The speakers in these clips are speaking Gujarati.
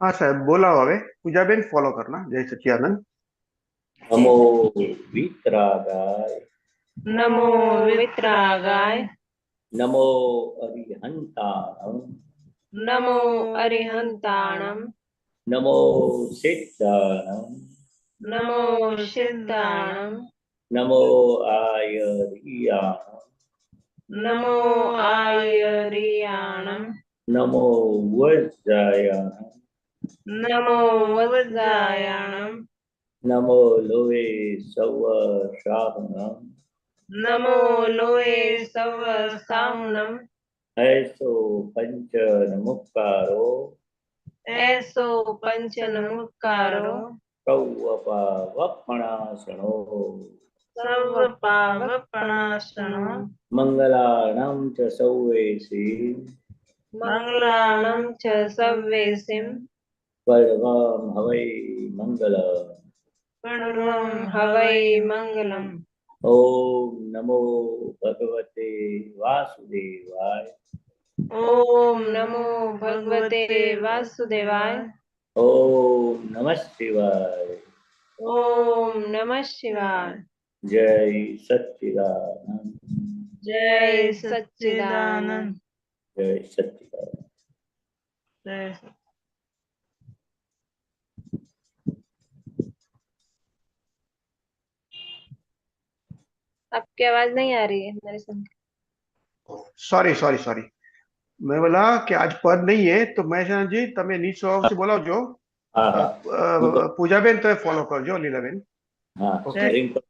हाँ साहब, बोला हवे पूजाबेन फॉलो करना। जय सच्चिदानंद। नमो वितरागाय। नमो वितरागाय। नमो अरिहंताणं। नमो अरिहंताणं। नमो सिद्धाणं। नमो सिद्धाणं। नमो आयर्याणं। नमो आयर्याणं। नमो वज्रायणं। नमो वज्रायणं। नमो लोहे सवशाहनं। नमो लोहे सवसाहुनं। ऐसो पंच नमुक्कारो ऐसो पंच नमस्कारो। सौवपावपणासनो। सर्वपावपणासनो। मंगलानां च सौवेशी मंगलानं च सव्येसिं। सर्वं हवै मंगल। सर्वं हवै मंगलम्। ओम नमो भगवते वासुदेवाय। ओम नमो भगवते वासुदेवाय। ओम नमः शिवाय। ओम नमः शिवाय। जय सच्चिदानंद। जय सच्चिदानंद। जय सच्चिदानंद। जय। आपकी आवाज नहीं आ रही है मेरे संग। Sorry sorry sorry. मैं बोला कि आज पद नहीं है तो મહેશાન જી તમે નીચ સ્વભાવથી બોલાવજો। हाँ हाँ પૂજાબેન તમે ફોલો કરજો લીલાબેન। हाँ ઓકે। स्क्रीन पर।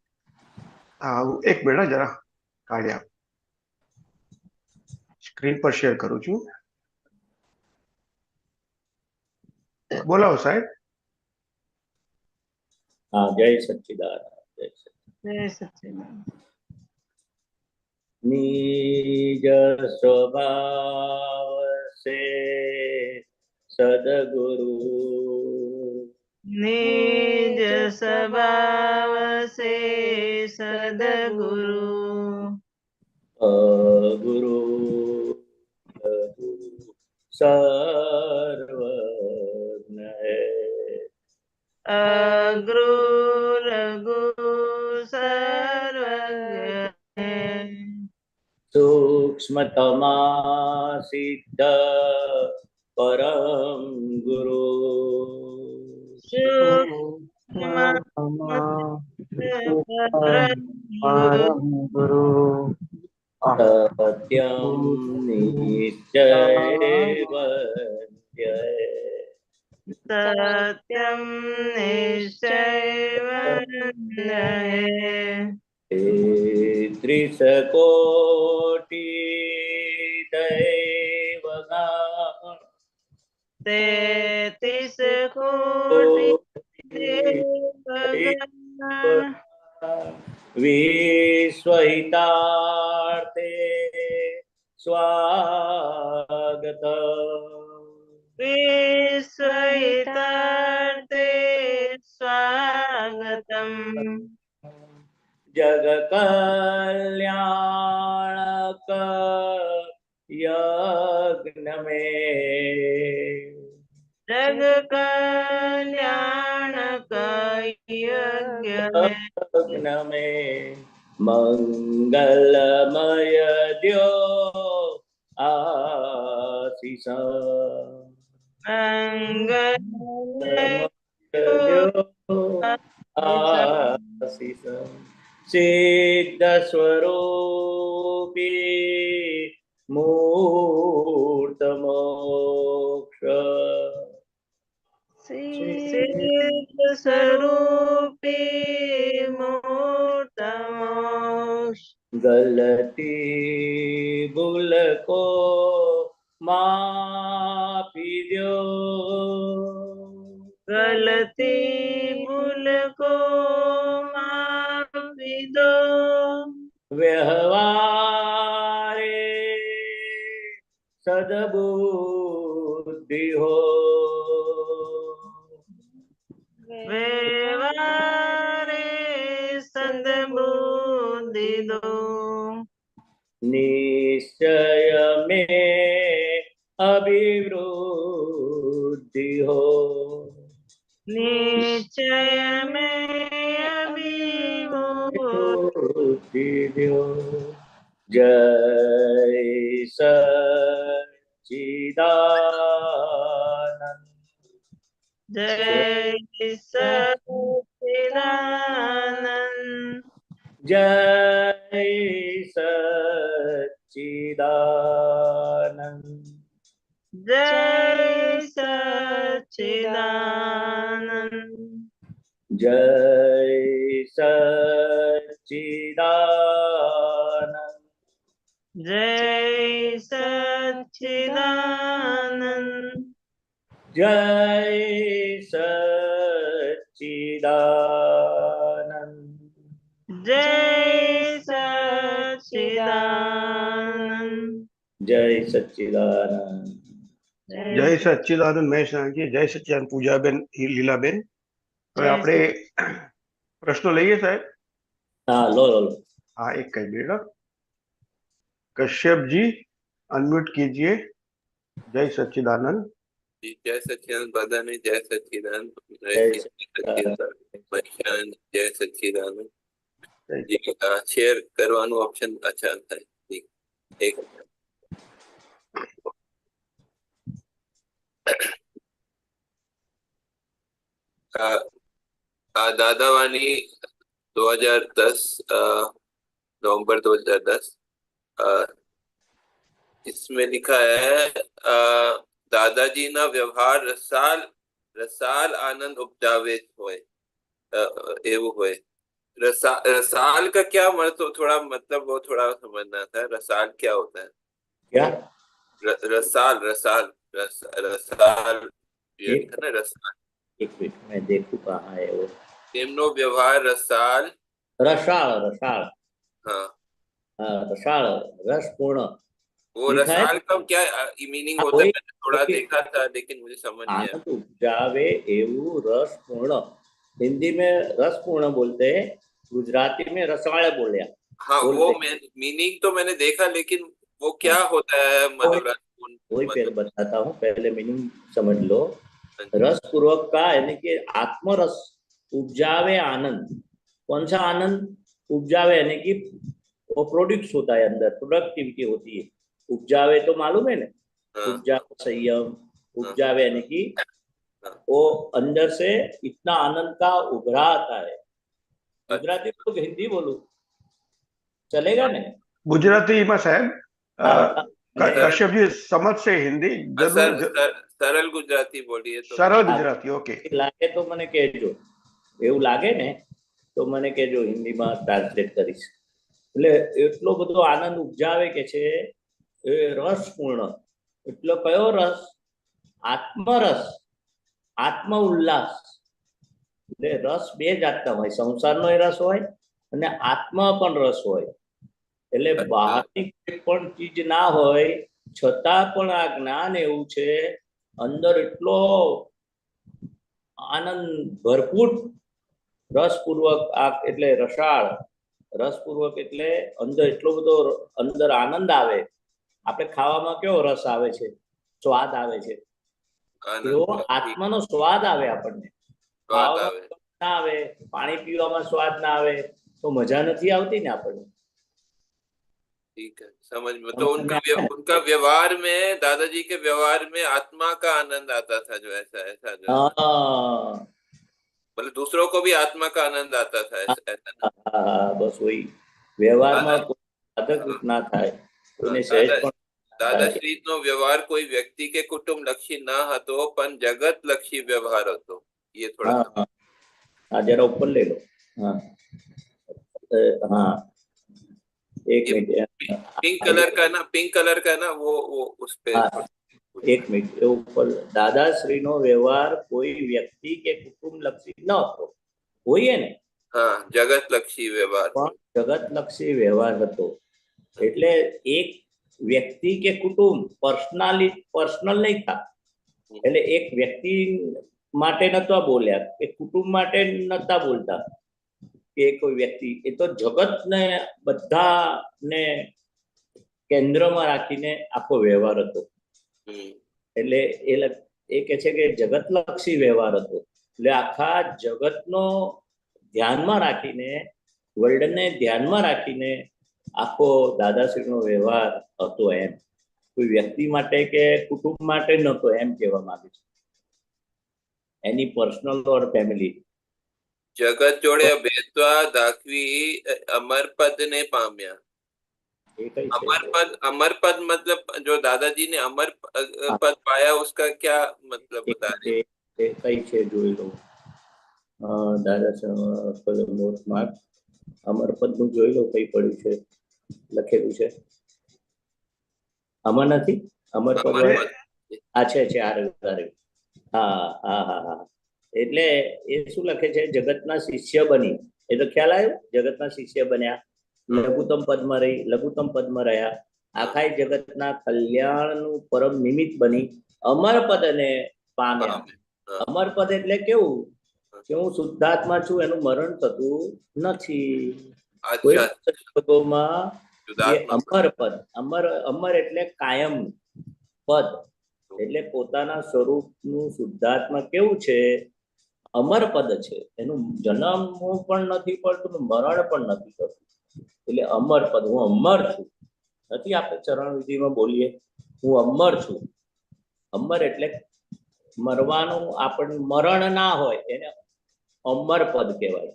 હા એક મિનિટ હા, જરા કાઢ્યા સ્ક્રીન પર શેર કરું છું। બોલાવો સાહેબ। हाँ जय सच्चिदानंद। जय सच्चिदानंद। जय सच्चिदानंद। निज स्वभाव से सदगुरु निज स्वभाव से सदगुरु। गुरु सर्वज्ञ है। अग्रु लघु सर्वज्ञ है। सूक्ष्मतमा सिद्ध परम गुरु। सूक्ष्म परम गुरु। गुरु सत्यम निश्चय वन्द्य है। सत्यम निश्चय है। त्रिशकोटि दैवगण 33 कोटि देवगण विश्वहितार्थे स्वागत। विश्वहितार्थे स्वागतम्। जग कल्याणक यज्ञ में जग कल्याणक यज्ञ में यज्ञ में मंगलमय द्यो आशीष। मंगलमय द्यो आशीष। सिद्ध स्वरूपी मूर्त मोक्ष। सिद्ध स्वरूपी मूर्त मोक्ष। गलती भूल को माफी दो। गलती भूल को माफी दो। व्यवहारे सद्बुद्धि हो। व्यवहारे सद्बुद्धि दो। निश्चय में अभिवृद्धि बुद्धि हो निश्चय में अभिभूत बुद्धि दो। जय सच्चिदानंद जय सच्चिदानंद जय सच्चिदानंद जय सच्चिदानंद जय सच्चिदानंद जय सच्चिदानंद जय सच्चिदानंद जय सच्चिदानंद जय सच्चिदानंद જય સચ્ચિદાનંદ મહેશજી, જય સચ્ચિદાનંદ પૂજાબેન, લીલાબેન. હવે જય આપણે પ્રશ્નો લઈએ સાહેબ. हाँ लो लो लो हाँ, एक कई मिनट. कश्यप जी अनम्यूट कीजिए. जय सच्चिदानंद. जय सच्चिदानंद बदानी, जय सच्चिदानंद जय सच्चिदानंद जय सच्चिदानंद जी. शेयर करवानो ऑप्शन अच्छा था. एक दादावानी 2010 नवंबर 2010 इसमें लिखा है दादाजी ना व्यवहार रसाल रसाल आनंद उपजावे होए एवं होए. रसाल का क्या मतलब, थोड़ा मतलब वो थोड़ा समझना था. रसाल क्या होता है? क्या रसाल रसाल रसाल ये एक- है ना, रसाल. एक मिनट मैं देखूं कहाँ है वो. તેમનો વ્યવહાર રસાલ. रसाल रसाल हाँ, हाँ रसाल रसपूर्ण वो लिखा है? रसाल का क्या मीनिंग हाँ, होता है? वही- मैंने थोड़ा वही- देखा था लेकिन मुझे समझ नहीं आया. आनंद उपजावे एवं रसपूर्ण. हिंदी में रसपूर्ण बोलते हैं, गुजराती में रसाल बोले. हाँ, बोल वो रहे- मीनिंग तो मैंने देखा लेकिन वो क्या होता है मतलब वही पहले मतलब- बताता हूँ, पहले मीनिंग समझ लो. रस पूर्वक का यानी कि आत्मरस उपजावे आनंद. कौन सा आनंद उपजावे? यानी कि वो प्रोड्यूस होता है अंदर, प्रोडक्टिविटी होती है. उपजावे तो मालूम है ना, हाँ, उपजावे संयम. उपजावे यानी कि वो अंदर से इतना आनंद का उभरा आता है. गुजराती तो हिंदी बोलू चलेगा ना? ગુજરાતીમાં સાહેબ हाँ, કશ્યપજી સમજશે હિન્દી સરળ ગુજરાતી બોલીએ તો સરળ ગુજરાતી. ઓકે, લાગે તો મને કહેજો. એવું લાગે ને તો મને કહેજો, હિન્દીમાં ટ્રાન્સલેટ કરીશ. એટલે એટલો બધો આનંદ ઉપજાવે કે છે એ રસપૂર્ણ. એટલો કયો રસ? આત્મરસ, આત્મ ઉલ્લાસ. એટલે રસ બે જાતના હોય, સંસારનો રસ હોય અને આત્મા પણ રસ હોય. એટલે બહારની કોઈ પણ ચીજ ના હોય છતાં પણ આ જ્ઞાન એવું છે, અંદર એટલો આનંદ ભરપૂર રસપૂર્વક આ એટલે રસાળ. રસપૂર્વક એટલે અંદર એટલો બધો અંદર આનંદ આવે. આપણે ખાવામાં કેવો રસ આવે છે, સ્વાદ આવે છે, એવો આત્માનો સ્વાદ આવે. આપણને स्वाद आवे. ના આવે, પાણી પીવામાં સ્વાદ ના આવે તો મજા નથી આવતી ને આપણને. ठीक है, समझ में. तो उनका व्यवहार में, दादाजी के व्यवहार में आत्मा का आनंद आता था, जो ऐसा ऐसा जो हाँ मतलब दूसरों को भी आत्मा का आनंद आता था, ऐसा ना? हाँ, बस वही વ્યવહારમાં કોઈ બાધક ના થાય, કોઈને સહેજ પણ દાદાશ્રી નો વ્યવહાર કોઈ વ્યક્તિ કે કુટુંબ લક્ષી ન હતો પણ જગત લક્ષી વ્યવહાર હતો. ये थोड़ा हाँ हाँ जरा ऊपर ले लो. हाँ हाँ एक मिनट, पिंक कलर का ना वो उस पे हाँ, एक मिनट એ ઉપર દાદાશ્રીનો વ્યવહાર કોઈ વ્યક્તિ કે કુટુંબ લક્ષી ન હતો. હોઈએ ને, हाँ, जगत लक्षी व्यवहार. પણ જગત લક્ષી વ્યવહાર હતો. એટલે એક વ્યક્તિ કે કુટુંબ પર્સનલ નહીં था. એટલે એક વ્યક્તિ માટે નતા બોલ્યા કે કુટુંબ માટે નતા બોલતા કે કોઈ વ્યક્તિ. એ તો જગતને બધાને કેન્દ્રમાં રાખીને આખો વ્યવહાર હતો. એટલે એ એ કે છે કે જગતલક્ષી વ્યવહાર હતો, એટલે આખા જગતનો ધ્યાનમાં રાખીને, વર્લ્ડને ધ્યાનમાં રાખીને આખો દાદાશ્રીનો વ્યવહાર હતો. એમ કોઈ વ્યક્તિ માટે કે કુટુંબ માટે નહોતો, એમ કહેવા માંગે છે. એની પર્સનલ ઓર ફેમિલી. જગત જોડે ભેદવા દાખવી અમરપદ ને પામ્યા. એ કઈ છે? अमरपद मतलब जो दादाजी ने अमर पद पाया उसका क्या मतलब बता रहे? એ કઈ છે જોઈ લો. દાદા નોટમાં અમરપદ નું જોઈ લો કઈ પડ્યું છે, લખેલું છે. આમાં નથી અમરપદ? આ છે આ રહ્યું. હા હા હા હા. એટલે એ શું લખે છે? જગતના શિષ્ય બની. એ તો ખ્યાલ આવ્યો, જગતના શિષ્ય બન્યા, લઘુત્તમ પદમાં રહ્યા, આખા જગતના કલ્યાણનું પરમ નિમિત્ત બની અમરપદને પામ્યા. અમરપદ એટલે કેવું કે હું શુદ્ધાત્મા છું, એનું મરણ થતું નથી. કોઈ પદોમાં એ અમરપદ, અમર એટલે કાયમ પદ, એટલે પોતાના સ્વરૂપનું શુદ્ધાત્મા કેવું છે? અમરપદ છે. એનું જન્મ પણ નથી પડતું, મરણ પણ નથી થતું. એટલે અમરપદ, હું અમર છું. નથી આપણે ચરણ વિધિમાં બોલીએ હું અમર છું. અમર એટલે મરવાનું, આપણને મરણ ના હોય એને અમરપદ કહેવાય.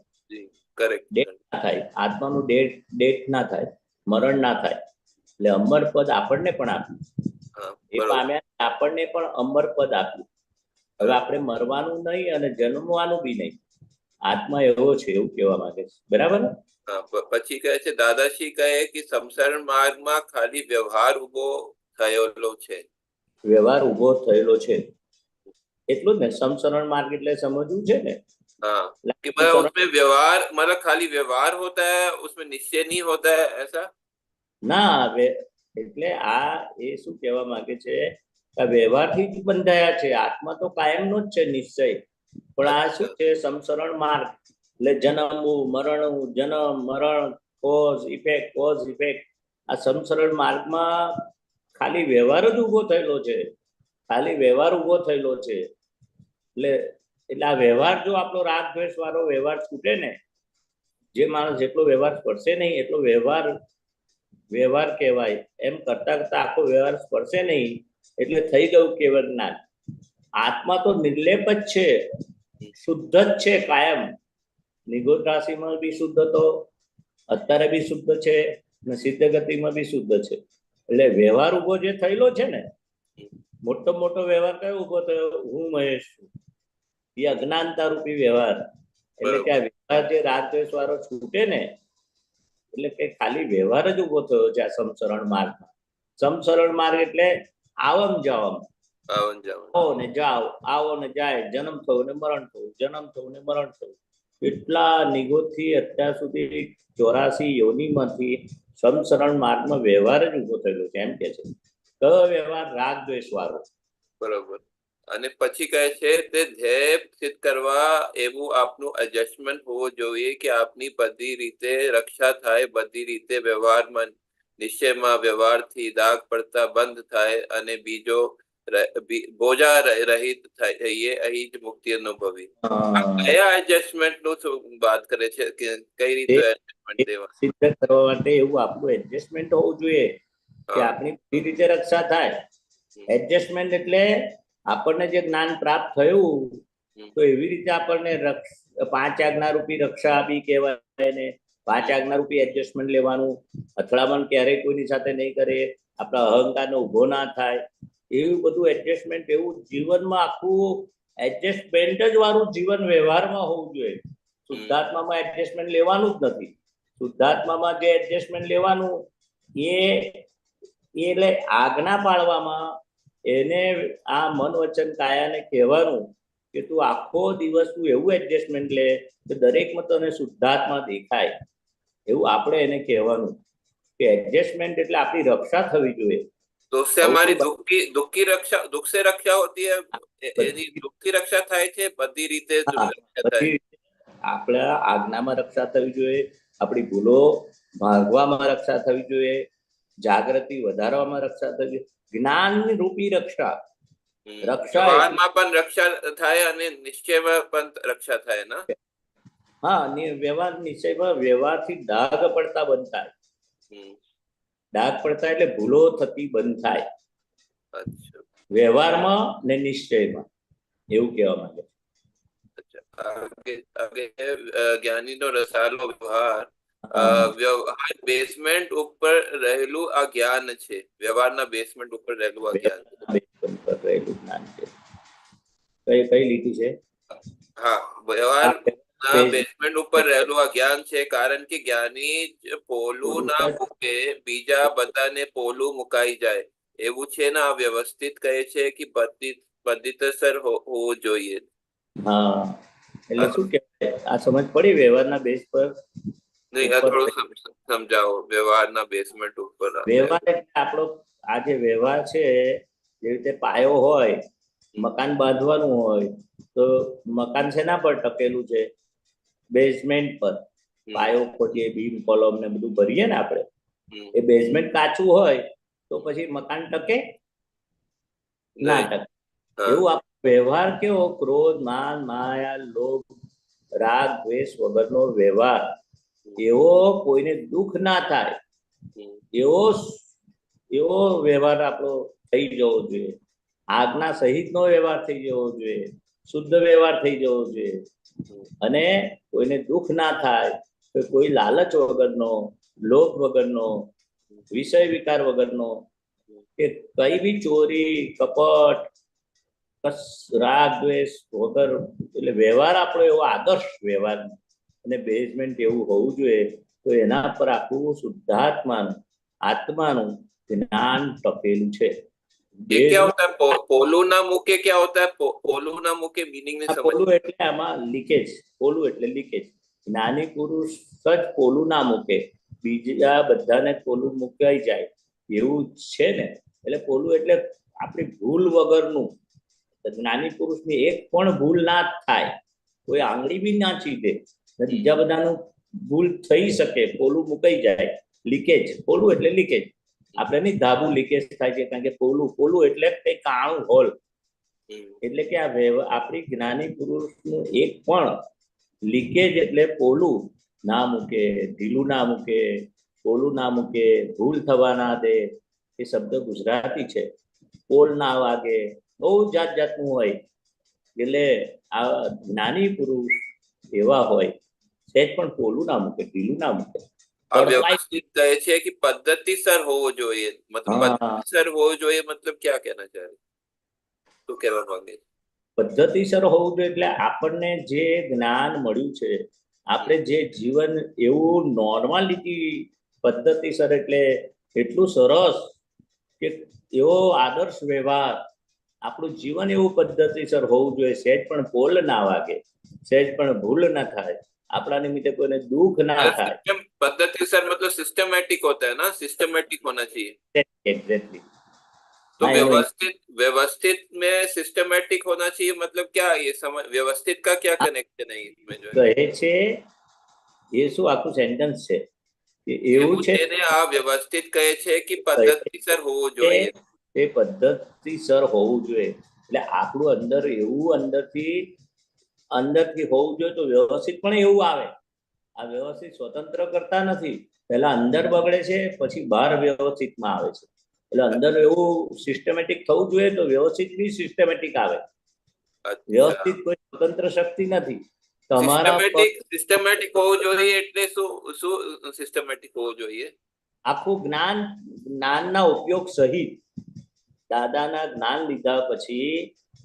ડેથ ના થાય, આત્માનું ડેથ ના થાય, મરણ ના થાય. એટલે અમરપદ આપણને પણ આપ્યું. એ પામ્યા, આપણને પણ અમરપદ આપ્યું. હવે આપણે મરવાનું નહીં અને જન્મવાનું બી નહીં. આત્મા એવો છે એવું કહેવા માંગે છે. બરાબર ને? પછી કહે છે દાદાશ્રી કહે કે સંસાર માર્ગમાં ખાલી વ્યવહાર ઉભો થયેલો છે. વ્યવહાર ઉભો થયેલો છે એટલું જ ને. સમસરણ માર્ગ એટલે સમજવું છે ને. हाँ, कि मतलब उसमें व्यवहार मतलब खाली व्यवहार होता है, उसमें निश्चय नहीं होता है, ऐसा ના. એટલે આ એ શું કહેવા માંગે છે કે વ્યવહારથી જ બંધાયા છે. આત્મા તો કાયમનો જ છે નિશ્ચય. પણ આ શું છે? સમસરણ માર્ગ એટલે જન્મવું, મરણવું, જન્મ મરણ, કોઝ ઇફેક્ટ, કોઝ ઇફેક્ટ. આ સમસરણ માર્ગમાં ખાલી વ્યવહાર જ ઉભો થયેલો છે. ખાલી વ્યવહાર ઉભો થયેલો છે. એટલે આ વ્યવહાર, જો આપણો રાગ દ્વેષ વાળો વ્યવહાર છૂટે ને, જે માણસ જેટલો વ્યવહાર સ્પર્શે નહીં એટલો વ્યવહાર કહેવાય. એમ કરતા કરતા આખો વ્યવહાર સ્પર્શે નહીં એટલે થઈ ગયું કેવળ જ્ઞાન. આત્મા તો નિર્લેપ જ છે, શુદ્ધ જ છે કાયમ. નિગોદ રાશિમાં બી શુદ્ધ હતો, અત્યારે બી શુદ્ધ છે, અને સિદ્ધ ગતિમાં બી શુદ્ધ છે. એટલે વ્યવહાર ઉભો જે થયેલો છે ને, મોટો વ્યવહાર કયો ઉભો થયો? હું મહેશ છું. એ અજ્ઞાનતા રૂપી વ્યવહાર. એટલે કે આ વ્યવહાર જે રાગ દ્વેષ વાળો છૂટે ને, એટલે કે ખાલી વ્યવહાર જ ઉભો થયો છે આ સમસરણ માર્ગમાં. સમસરણ માર્ગ એટલે આવમ જાવમ, આવો ને જાઓ, આવો ને જાય, જન્મ થયું ને મરણ થયું, જન્મ થયું ને મરણ થયું. એટલા નિગોથી અત્યાર સુધી 84 યોનિમાંથી સમસરણ માર્ગમાં વ્યવહાર જ ઉભો થયેલો છે. એમ કે છે કયો વ્યવહાર? રાગ દ્વેષ વાળો. બરોબર. અને પછી કહે છે તે ધ્યેય સિદ્ધ કરવા એવું આપનું એડજસ્ટમેન્ટ હોવું જોઈએ કે આપની બધી રીતે રક્ષા થાય, બધી રીતે વ્યવહારમાં નિશ્ચયમાં વ્યવહારથી દાગ પડતા બંધ થાય અને બીજો બોજા રહિત થઈએ, અહીં જ મુક્તિ અનુભવી. કયા એડજસ્ટમેન્ટ નું વાત કરે છે કે કઈ રીતે એડજસ્ટમેન્ટ દેવા? સિદ્ધ કરવા માટે એવું આપણું એડજસ્ટમેન્ટ હોવું જોઈએ કે આપણી બધી રીતે રક્ષા થાય. એડજસ્ટમેન્ટ એટલે આપણને જે જ્ઞાન પ્રાપ્ત થયું તો એવી રીતે આપણને 5 આજ્ઞા રૂપી રક્ષા આપી કહેવાય ને. 5 આજ્ઞા રૂપી એડજસ્ટમેન્ટ લેવાનું. અથડામણ ક્યારેય કોઈની સાથે નહીં કરે, આપણા અહંકારનો ઉભો ના થાય, એવું બધું એડજસ્ટમેન્ટ. એવું જીવનમાં આખું એડજસ્ટમેન્ટ જ વાળું જીવન વ્યવહારમાં હોવું જોઈએ. શુદ્ધાત્મામાં એડજસ્ટમેન્ટ લેવાનું જ નથી. શુદ્ધાત્મામાં જે એડજસ્ટમેન્ટ લેવાનું એ એટલે આજ્ઞા પાળવામાં, એને આ મન વચન કાયાને કહેવાનું કે તું આખો દિવસ તું એવું એડજસ્ટમેન્ટ લે કે દરેકમાં તને શુદ્ધાત્મા દેખાય. એવું આપણે એને કહેવાનું કે એડજસ્ટમેન્ટ એટલે આપણી રક્ષા થવી જોઈએ. तो उससे हमारी दुख की रक्षा, दुख से रक्षा होती है, यदि दुख की रक्षा થાય છે બધી રીતે. આપણા આજ્ઞામાં રક્ષા થવી જોઈએ, આપણી ભૂલો ભાગવામાં રક્ષા થવી જોઈએ, જાગૃતિ વધારવામાં રક્ષા થવી જોઈએ. જ્ઞાન રૂપી રક્ષા. રક્ષા વ્યવહારમાં પણ રક્ષા થાય અને નિશ્ચયમાં પણ રક્ષા થાય ના? હા, વ્યવહાર નિશ્ચયમાં વ્યવહારથી દાગ પડતા બંધ થાય. દાગ પડતા એટલે ભૂલો થતી બંધ થાય અચ્છા, વ્યવહારમાં ને નિશ્ચયમાં, એવું કહેવા માંગે. આગે આગે જ્ઞાનીનો રસાલો વ્યવહાર વ્યવહાર બેઝમેન્ટ ઉપર રહેલું આ જ્ઞાન છે. વ્યવહારના બેઝમેન્ટ ઉપર રહેલું આ જ્ઞાન. બેઝમેન્ટ પર રહેલું જ્ઞાન છે. કઈ લીટી છે? હા, વ્યવહારના બેઝમેન્ટ ઉપર રહેલું આ જ્ઞાન છે, કારણ કે જ્ઞાની જ પોલું ના મૂકે બીજા બધાને પોલું મુકાઈ જાય એવું છે ને. આ વ્યવસ્થિત કહે છે કે પદ્ધતિસર હોવું જોઈએ. હા, એટલે શું કહેવાય? આ સમજ પડી વ્યવહારના બેઝ પર? નહીં, આ થોડું સમજાવો. વ્યવહારના બેઝમેન્ટ ઉપર વ્યવહાર એટલે આપણો આ જે વ્યવહાર છે, જે રીતે પાયો હોય, મકાન બાંધવાનું હોય તો મકાન શેના પર ટકેલું છે? બેઝમેન્ટ પર. પાયો ખોટીએ, બીમ કોલમ ને બધું ભરીએ ને આપણે, એ બેઝમેન્ટ કાચું હોય તો પછી મકાન ટકે ના ટકે. એવું આપણો વ્યવહાર કેવો? ક્રોધ, માન, માયા, લોભ, રાગ, દ્વેષ વગરનો વ્યવહાર, એવો કોઈને દુઃખ ના થાય એવો વ્યવહાર આપણો થઈ જવો જોઈએ. આજ્ઞા સહિતનો વ્યવહાર થઈ જવો જોઈએ, શુદ્ધ વ્યવહાર થઈ જવો જોઈએ. અને કોઈને દુઃખ ના થાય તો કોઈ લાલચ વગરનો, લોભ વગરનો, વિષય વિકાર વગરનો, કે કઈ બી ચોરી, કપટ, રાગ દ્વેષ વગર, એટલે વ્યવહાર આપણો એવો આદર્શ વ્યવહાર અને બેઝમેન્ટ એવું હોવું જોઈએ. તો એના પર આખું શુદ્ધાત્માનું, આત્માનું જ્ઞાન ટકેલું છે. ये क्या होता है? पोलू ना मुके क्या होता है? पोलू ना मुके मीनिंग ने समझ. પોલું એટલે આમાં લીકેજ. પોલું એટલે લીકેજ. જ્ઞાની પુરુષ જ પોલું ના મૂકે, બીજા બધાને પોલું મુકાઈ જાય એવું છે ને. એટલે પોલું એટલે આપણી ભૂલ વગરનું. જ્ઞાની પુરુષની એક પણ ભૂલ ના થાય, કોઈ આંગળી બી ના ચીધે, બીજા બધાનું ભૂલ થઈ શકે, પોલું મુકાઈ જાય. લીકેજ, પોલું એટલે લીકેજ. આપણે નહીં ધાબુ લીકેજ થાય છે, કારણ કે પોલું એટલે કઈ કાણું હોલ. એટલે કે આ આપણી જ્ઞાની પુરુષનું એક પણ લીકેજ એટલે પોલું ના મૂકે, ઢીલું ના મૂકે, પોલું ના મૂકે, ભૂલ થવા ના દે. એ શબ્દ ગુજરાતી છે. પોલ ના વાગે, બહુ જાત જાતનું હોય. એટલે આ જ્ઞાની પુરુષ એવા હોય, સહેજ પણ પોલું ના મૂકે, ઢીલું ના મૂકે. व्यवस्थित કહે છે કે પદ્ધતિસર હોવો જોઈએ. મતલબ પદ્ધતિસર હોવો જોઈએ મતલબ क्या कहना चाह रहे? શું કહેવા માંગે? પદ્ધતિસર હોવું જોઈએ એટલે આપણને જે જ્ઞાન મળ્યું છે, આપણે જે જીવન એવું નોર્માલિટી, પદ્ધતિસર એટલે એટલું સરસ કે એવો આદર્શ વ્યવહાર, આપણું જીવન એવું પદ્ધતિસર હોવું જોઈએ. સહેજ પણ પોલ ના વાગે, સહેજ પણ ભૂલ ના થાય, આપણા નિમિત્તે કોઈને દુઃખ ના થાય. पद्धतिसर मतलब सिस्टमैटिक होता है ना, सिस्टमैटिक होना चाहिए. एग्जैक्टली. तो व्यवस्थित में सिस्टमैटिक होना चाहिए मतलब क्या? ये समझ, व्यवस्थित का क्या कनेक्शन है इसमें? जो કહે છે એ શું આખું સેન્ટેન્સ છે એવું છે ને, આ વ્યવસ્થિત કહે છે કે પદ્ધતિસર હોવું જોઈએ. એ પદ્ધતિસર હોવું જોઈએ. એટલે આપણું અંદર એવું અંદરથી હોવું જોઈએ. તો વ્યવસ્થિત પણ એવું આવે. આ વ્યવસ્થિત સ્વતંત્ર કરતા નથી. પહેલા અંદર બગડે છે, પછી બહાર વ્યવસ્થિતમાં આવે છે. એટલે અંદર એવું સિસ્ટમેટિક થવું જોઈએ તો વ્યવસ્થિત બી સિસ્ટમેટિક આવે. વ્યવસ્થિત કોઈ સ્વતંત્ર શક્તિ નથી. તમારા સિસ્ટમેટિક હોવું જોઈએ એટલે શું સિસ્ટમેટિક હોવું જોઈએ? આખું જ્ઞાનના ઉપયોગ સહિત, દાદાના જ્ઞાન લીધા પછી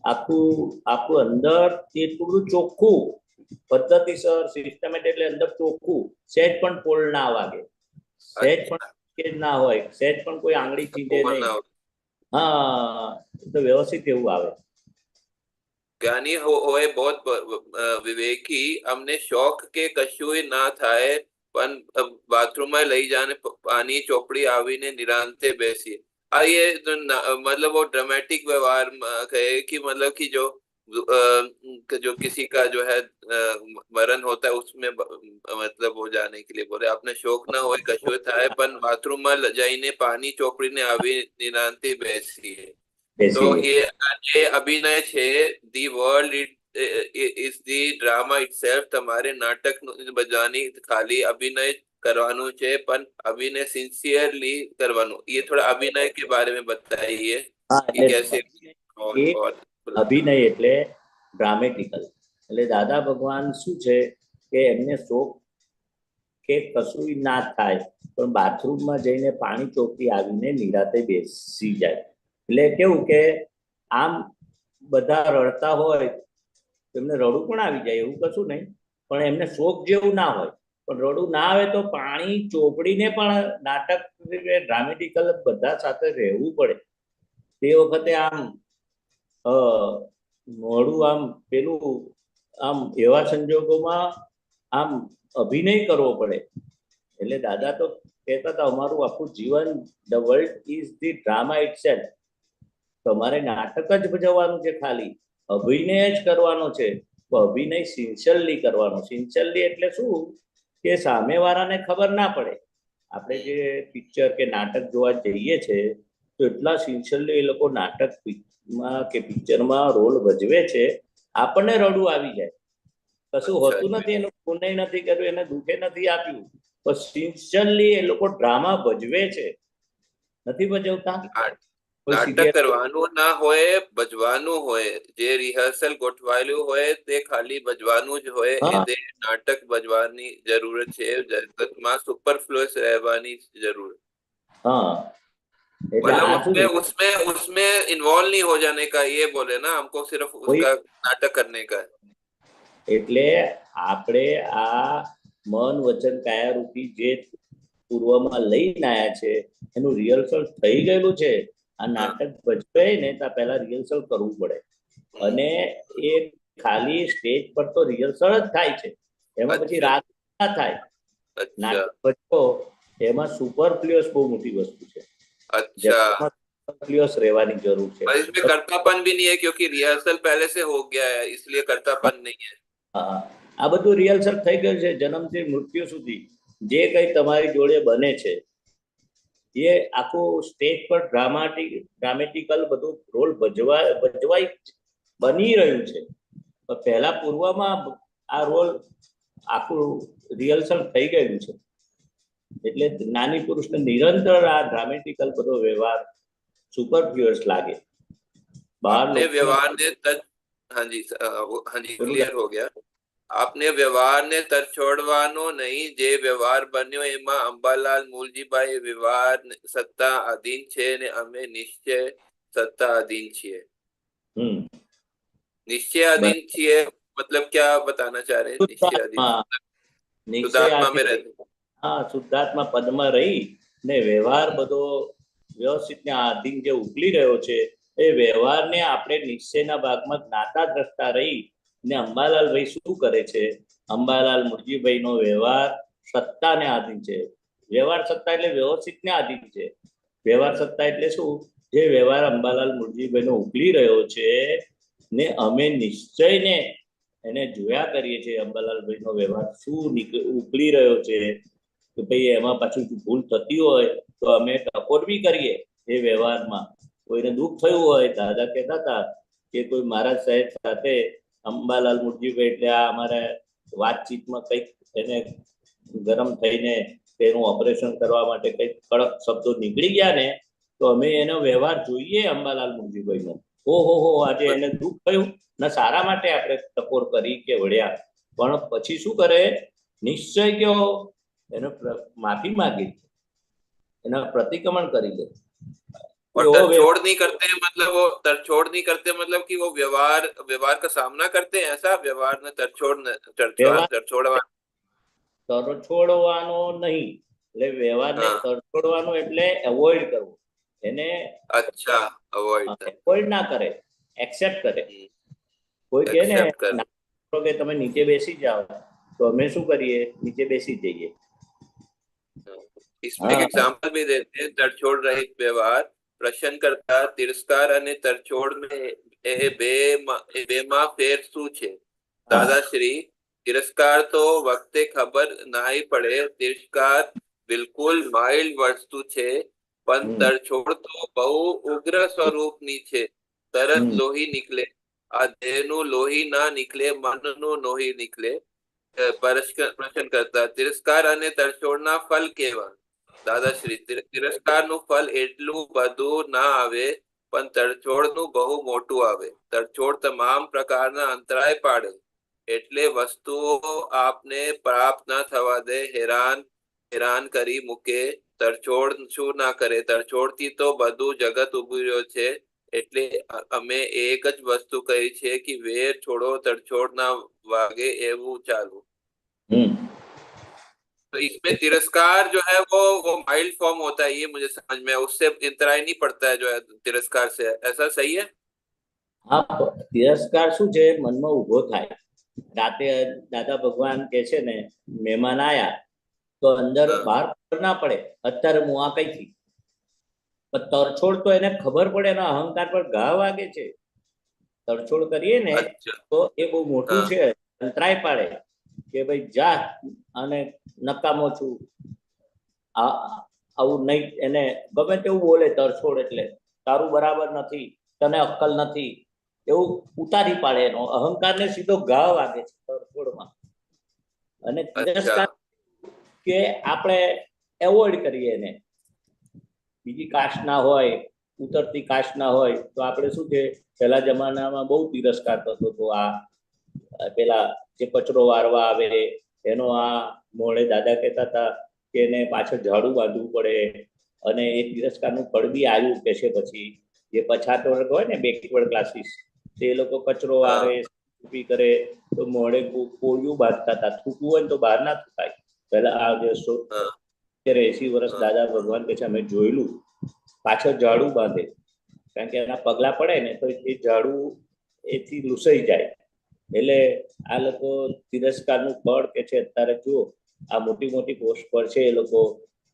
આખું અંદર એટલું ચોખ્ખું, પદ્ધતિસર, સિસ્ટમેટિક એટલે અંદર ચોખ્ખું, સહેજ પણ પોલ ના વાગે, સહેજ પણ ના હોય, સહેજ પણ કોઈ આંગળી ચીંધે નહીં. હા, તો વ્યવસ્થિત એવું આવે. જ્ઞાની હોય बहुत વિવેકી, અમને શોખ કે કશું ના થાય પણ બાથરૂમમાં લઈ જાને પાણી ચોપડી આવીને નિરાંતે બેસીએ. આ ये मतलब वो ड्रामेटिक व्यवहार है कि मतलब कि जो किसी का जो है मरण होता है उसमें मतलब वो जाने के लिए बोले आपने शोक ना हो कशो થાય પણ બાથરૂમમાં જઈને પાણી ચોપડીને આવી નિરાંતે બેસીએ. બેસી તો રહે. ये अभिनय છે, the world is the drama itself. તમારે નાટક બજવાની ખાલી અભિનય કરવાનું છે, પણ અભિનય સિंसियरली करवानो. ये थोड़ा अभिनय के बारे में बताइए હા, कि એટલે कैसे એ और અભિનય એટલે ડ્રામેટિકલ. એટલે દાદા ભગવાન શું છે કે એમને શોખ કે કશું ના થાય પણ બાથરૂમમાં જઈને પાણી ચોકી આવીને નિરાતે બેસી જાય. એટલે કેવું કે આમ બધા રડતા હોય એમને રડું પણ આવી જાય એવું કશું નહીં, પણ એમને શોખ જેવું ના હોય, પણ રડું ના આવે તો પાણી ચોપડીને પણ નાટક ડ્રામેટિકલ બધા સાથે રહેવું પડે. તે વખતે આમ મોડું આમ પેલું આમ એવા સંજોગોમાં આમ અભિનય કરવો પડે. એટલે દાદા તો કહેતા હતા અમારું આખું જીવન the world is the drama itself. તમારે નાટક જ ભજવવાનું છે, ખાલી અભિનય જ કરવાનો છે. તો અભિનય સિન્સિયરલી કરવાનો. સિન્સિયરલી એટલે શું કે સામેવાળાને ખબર ના પડે. આપણે જે પિક્ચર કે નાટક જોવા જઈએ છે તો એટલા સિન્સિયરલી એ લોકો નાટકમાં કે પિક્ચરમાં રોલ ભજવે છે, આપણને રડવું આવી જાય. કશું હોતું નથી, એનું પુણ્ય નથી કર્યું, એને દુઃખે નથી આપ્યું, પણ સિન્સિયરલી એ લોકો ડ્રામા ભજવે છે. નથી ભજવતા? નાટક કરવાનું ના હોય, ભજવાનું હોય. જે રિહર્સલ ગોઠવાયેલું હોય તે ખાલી ભજવાનું જ હોય. એ નાટક ભજવાની જરૂર છે. જગતમાં સુપરફ્લુઅસ રહેવાની જરૂર. हाँ, मतलब उसमें उसमें इन्वॉल्व नहीं हो जाने का, ये बोले ना हमको, सिर्फ उसका नाटक करने का. એટલે આપણે આ મન વચન કાયા રૂપી જે પૂર્વમાં લઈને આયા છે એનું રિહર્સલ થઈ ગયેલું છે. આ નાટક ભજવે ને તો પહેલા રિહર્સલ કરવું પડે, અને એ ખાલી સ્ટેજ પર તો રિહર્સલ જ થાય છે, એમાં પછી રાગ ના થાય. નાટક ભજવો એમાં સુપરફ્લુઅસ બહુ મોટી વસ્તુ છે. अच्छा, सुपरफ्लुअस રહેવાની જરૂર છે. पर इसमें कर्तापन भी नहीं है क्योंकि रिहर्सल पहले से हो गया है, इसलिए कर्तापन नहीं है. હા, આ બધું રિહર્સલ થઈ ગયું છે. જન્મથી મૃત્યુ સુધી જે કંઈ તમારી જોડે બને છે એ આખું સ્ટેજ પર ડ્રામેટિકલ બધું રોલ ભજવાય બની રહ્યું છે. પહેલા પૂર્વમાં આ રોલ આખું રિહર્સલ થઈ ગયેલું છે. એટલે જ્ઞાની પુરુષને નિરંતર આ ડ્રામેટિકલ બધો વ્યવહાર સુપરફ્લુઅસ લાગે. आपने व्यवहार ने हाँ जी, हाँ जी, क्लियर हो गया. आपने વ્યવહારને તરછોડવાનો નહીં. જે વ્યવહાર બન્યો એમાં અંબાલાલ મૂલજીભાઈ વ્યવહાર સત્તા અધીન છે ને અમે નિશ્ચય સત્તા અધીન છીએ. निश्चय अधीन છીએ मतलब क्या बताना चाह रहे हैं? निश्चय अधीन शुद्धात्मा में रहते. हाँ, शुद्धात्मा પદમાં રહી ને વ્યવહાર બધો વ્યવસ્થિત ને આધીન જે ઉકલી રહ્યો છે એ વ્યવહારને આપણે નિશ્ચયના ભાગમાં જ્ઞાતા દ્રષ્ટા રહી ને અંબાલાલ ભાઈ શું કરે છે? અંબાલાલ મુરજીભાઈનો વ્યવહાર સત્તાને આધીન છે. વ્યવહાર સત્તા એટલે વ્યવસ્થિતને આધીન છે. વ્યવહાર સત્તા એટલે શું? જે વ્યવહાર અંબાલાલ મુરજીભાઈનો ઉકલી રહ્યો છે ને અમે નિશ્ચયને એને જોયા કરીએ છીએ. અંબાલાલભાઈનો વ્યવહાર શું ઉકલી રહ્યો છે કે ભાઈ એમાં પાછું ભૂલ થતી હોય તો અમે ટકોર બી કરીએ. એ વ્યવહારમાં કોઈને દુઃખ થયું હોય, દાદા કહેતા હતા કે કોઈ મહારાજ સાહેબ સાથે અંબાલાલ મુરજીભાઈ એટલે આ અમારા વાતચીતમાં કંઈક એને ગરમ થઈને તેનું ઓપરેશન કરવા માટે કંઈક કડક શબ્દો નીકળી ગયા ને તો અમે એનો વ્યવહાર જોઈએ અંબાલાલ મુરજીભાઈનો. ઓહો આજે એને દુઃખ થયું ને સારા માટે આપણે ટકોર કરી કે વળ્યા, પણ પછી શું કરે? નિશ્ચય કયો એનો માફી માગી, એના પ્રતિક્રમણ કરી દે. और तरछोड़ नहीं करते मतलब वो तरछोड़ नहीं करते मतलब कि वो व्यवहार का सामना करते हैं. ऐसा व्यवहार ने તરછોડવાનો નહીં. એટલે વ્યવહારને તરછોડવાનો એટલે એવોઇડ કરવો. એને અચ્છા, એવોઇડ ના કરે, એક્સેપ્ટ કરે. કોઈ કહે ને કે તમે નીચે બેસી જાઓ તો અમે શું કરીએ? નીચે બેસી જઈએ. इसमें एक एग्जांपल भी देते हैं. तरछोड़ रहित व्यवहार, પ્રશ્ન કરતા તિરસ્કાર અને તરછોડ બેમાં ફેર શું છે? દાદાશ્રી, તિરસ્કાર તો વખતે ખબર નાઈ પડે. તિરસ્કાર બિલકુલ માઇલ્ડ વસ્તુ છે. પણ હમ. તરછોડ તો બહુ ઉગ્ર સ્વરૂપની છે. તરત હમ. લોહી નીકળે. આ દેહનું લોહી ના નીકળે, મનનું લોહી નીકળે. પ્રશ્ન કરતા તિરસ્કાર અને તરછોડના ફલ કેવા? દાદાશ્રી, તિરસ્કારનું ફલ એટલું બધું ના આવે, પણ તરછોડનું બહુ મોટું આવે. તરછોડ તમામ પ્રકારના અંતરાય પાડે, એટલે વસ્તુઓ આપને પ્રાપ્ત ન થવા દે, હેરાન કરી મૂકે. તરછોડ શું ના કરે? તરછોડથી તો બધું જગત ઉભું રહ્યો છે. એટલે અમે એક જ વસ્તુ કહી છે કે વેર છોડો, તરછોડ ના वागे એવું ચાલુ. तो इसमें तिरस्कार जो है वो माइल्ड फॉर्म होता है, ये मुझे समझ में है। उससे इंतराय नहीं पड़ता है जो है तिरस्कार से, ऐसा सही है? હા, તિરસ્કાર શું છે? મનમાં ઉભો થાય. રાતે દાદા ભગવાન કે છે ને, મહેમાન આયા તો અંદર બહાર ના પડે, અત્યારે હું આ કઈથી. પણ તરછોડ તો એને ખબર પડે, એના અહંકાર પર ઘા વાગે છે. તરછોડ કરીએ ને अच्छा, તો એ બહુ મોટું हाँ, છે, અંતરાય પાડે કે ભાઈ જા અને નકામો છું, આવું નહીં. એને ગમે તેવું બોલે તરછોડ, એટલે તારું બરાબર નથી, તને અક્કલ નથી, એવું ઉતારી પાડે. એનો અહંકારને સીધો ઘા વાગે છે તરછોડમાં. અને તિરસ્કાર अच्छा, કે આપણે એવોઇડ કરીએ એને. બીજી કાસ્ટના હોય, ઉતરતી કાસ્ટના હોય તો આપણે શું છે, પહેલા જમાનામાં બહુ તિરસ્કાર થતો હતો. આ પેલા જે કચરો વારવા આવે એનો આ મોડે દાદા કહેતા હતા કે એને પાછળ ઝાડુ બાંધવું પડે. અને એ તિરસ્કારનું ફળ બી આવ્યું કે છે. પછી જે પછાત વર્ગ હોય ને, બેકવર્ડ ક્લાસીસ, તે લોકો કચરો વારે, हाँ, ઊભી કરે તો મોડે કોળિયું બાંધતા હતા. થૂકવું હોય ને તો બહાર ના થૂકાય. પહેલા આ જે 80 વર્ષ हाँ, દાદા ભગવાન કે છે અમે જોયેલું, પાછળ ઝાડુ બાંધે. કારણ કે એના પગલા પડે ને તો એ ઝાડુ એથી લૂસાઈ જાય. એટલે આ લોકો તિરસ્કારનું ફળ કે છે. અત્યારે જુઓ, આ મોટી મોટી પોસ્ટ પર છે એ લોકો,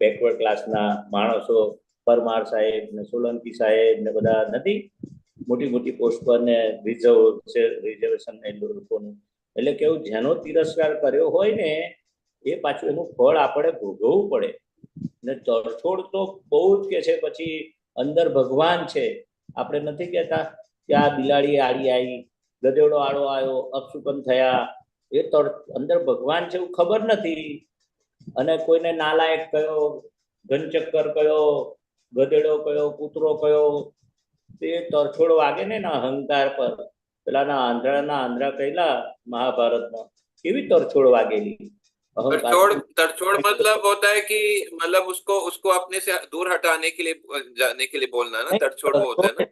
બેકવર્ડ ક્લાસના માણસો, પરમાર સાહેબ ને સોલંકી સાહેબ ને બધા નથી, મોટી મોટી પોસ્ટ પર ને રિઝર્વેશન ને લોકોનું. એટલે કેવું, જેનો તિરસ્કાર કર્યો હોય ને એ પાછું એનું ફળ આપણે ભોગવવું પડે. ને તરછોડ તો બહુ જ કે છે. પછી અંદર ભગવાન છે. આપણે નથી કહેતા કે આ બિલાડી આડી આવી, ગધેડો આડો આવ્યો, અપશુકન થયા. એ અંદર ભગવાન છે એવું ખબર નથી. અને કોઈને નાલાયક કયો, ઘનચક્કર કયો, ગધેડો કયો, કૂતરો કયો, તે તરછોડ વાગે ને એના અહંકાર પર. પેલાના આંધળા કહેલા મહાભારતમાં, કેવી તરછોડ વાગેલી અહંકાર. तड़छोड़ मतलब होता है कि मतलब उसको उसको अपने से दूर हटाने के लिए, जाने के लिए बोलना ना, तड़छोड़ वो होता है ना।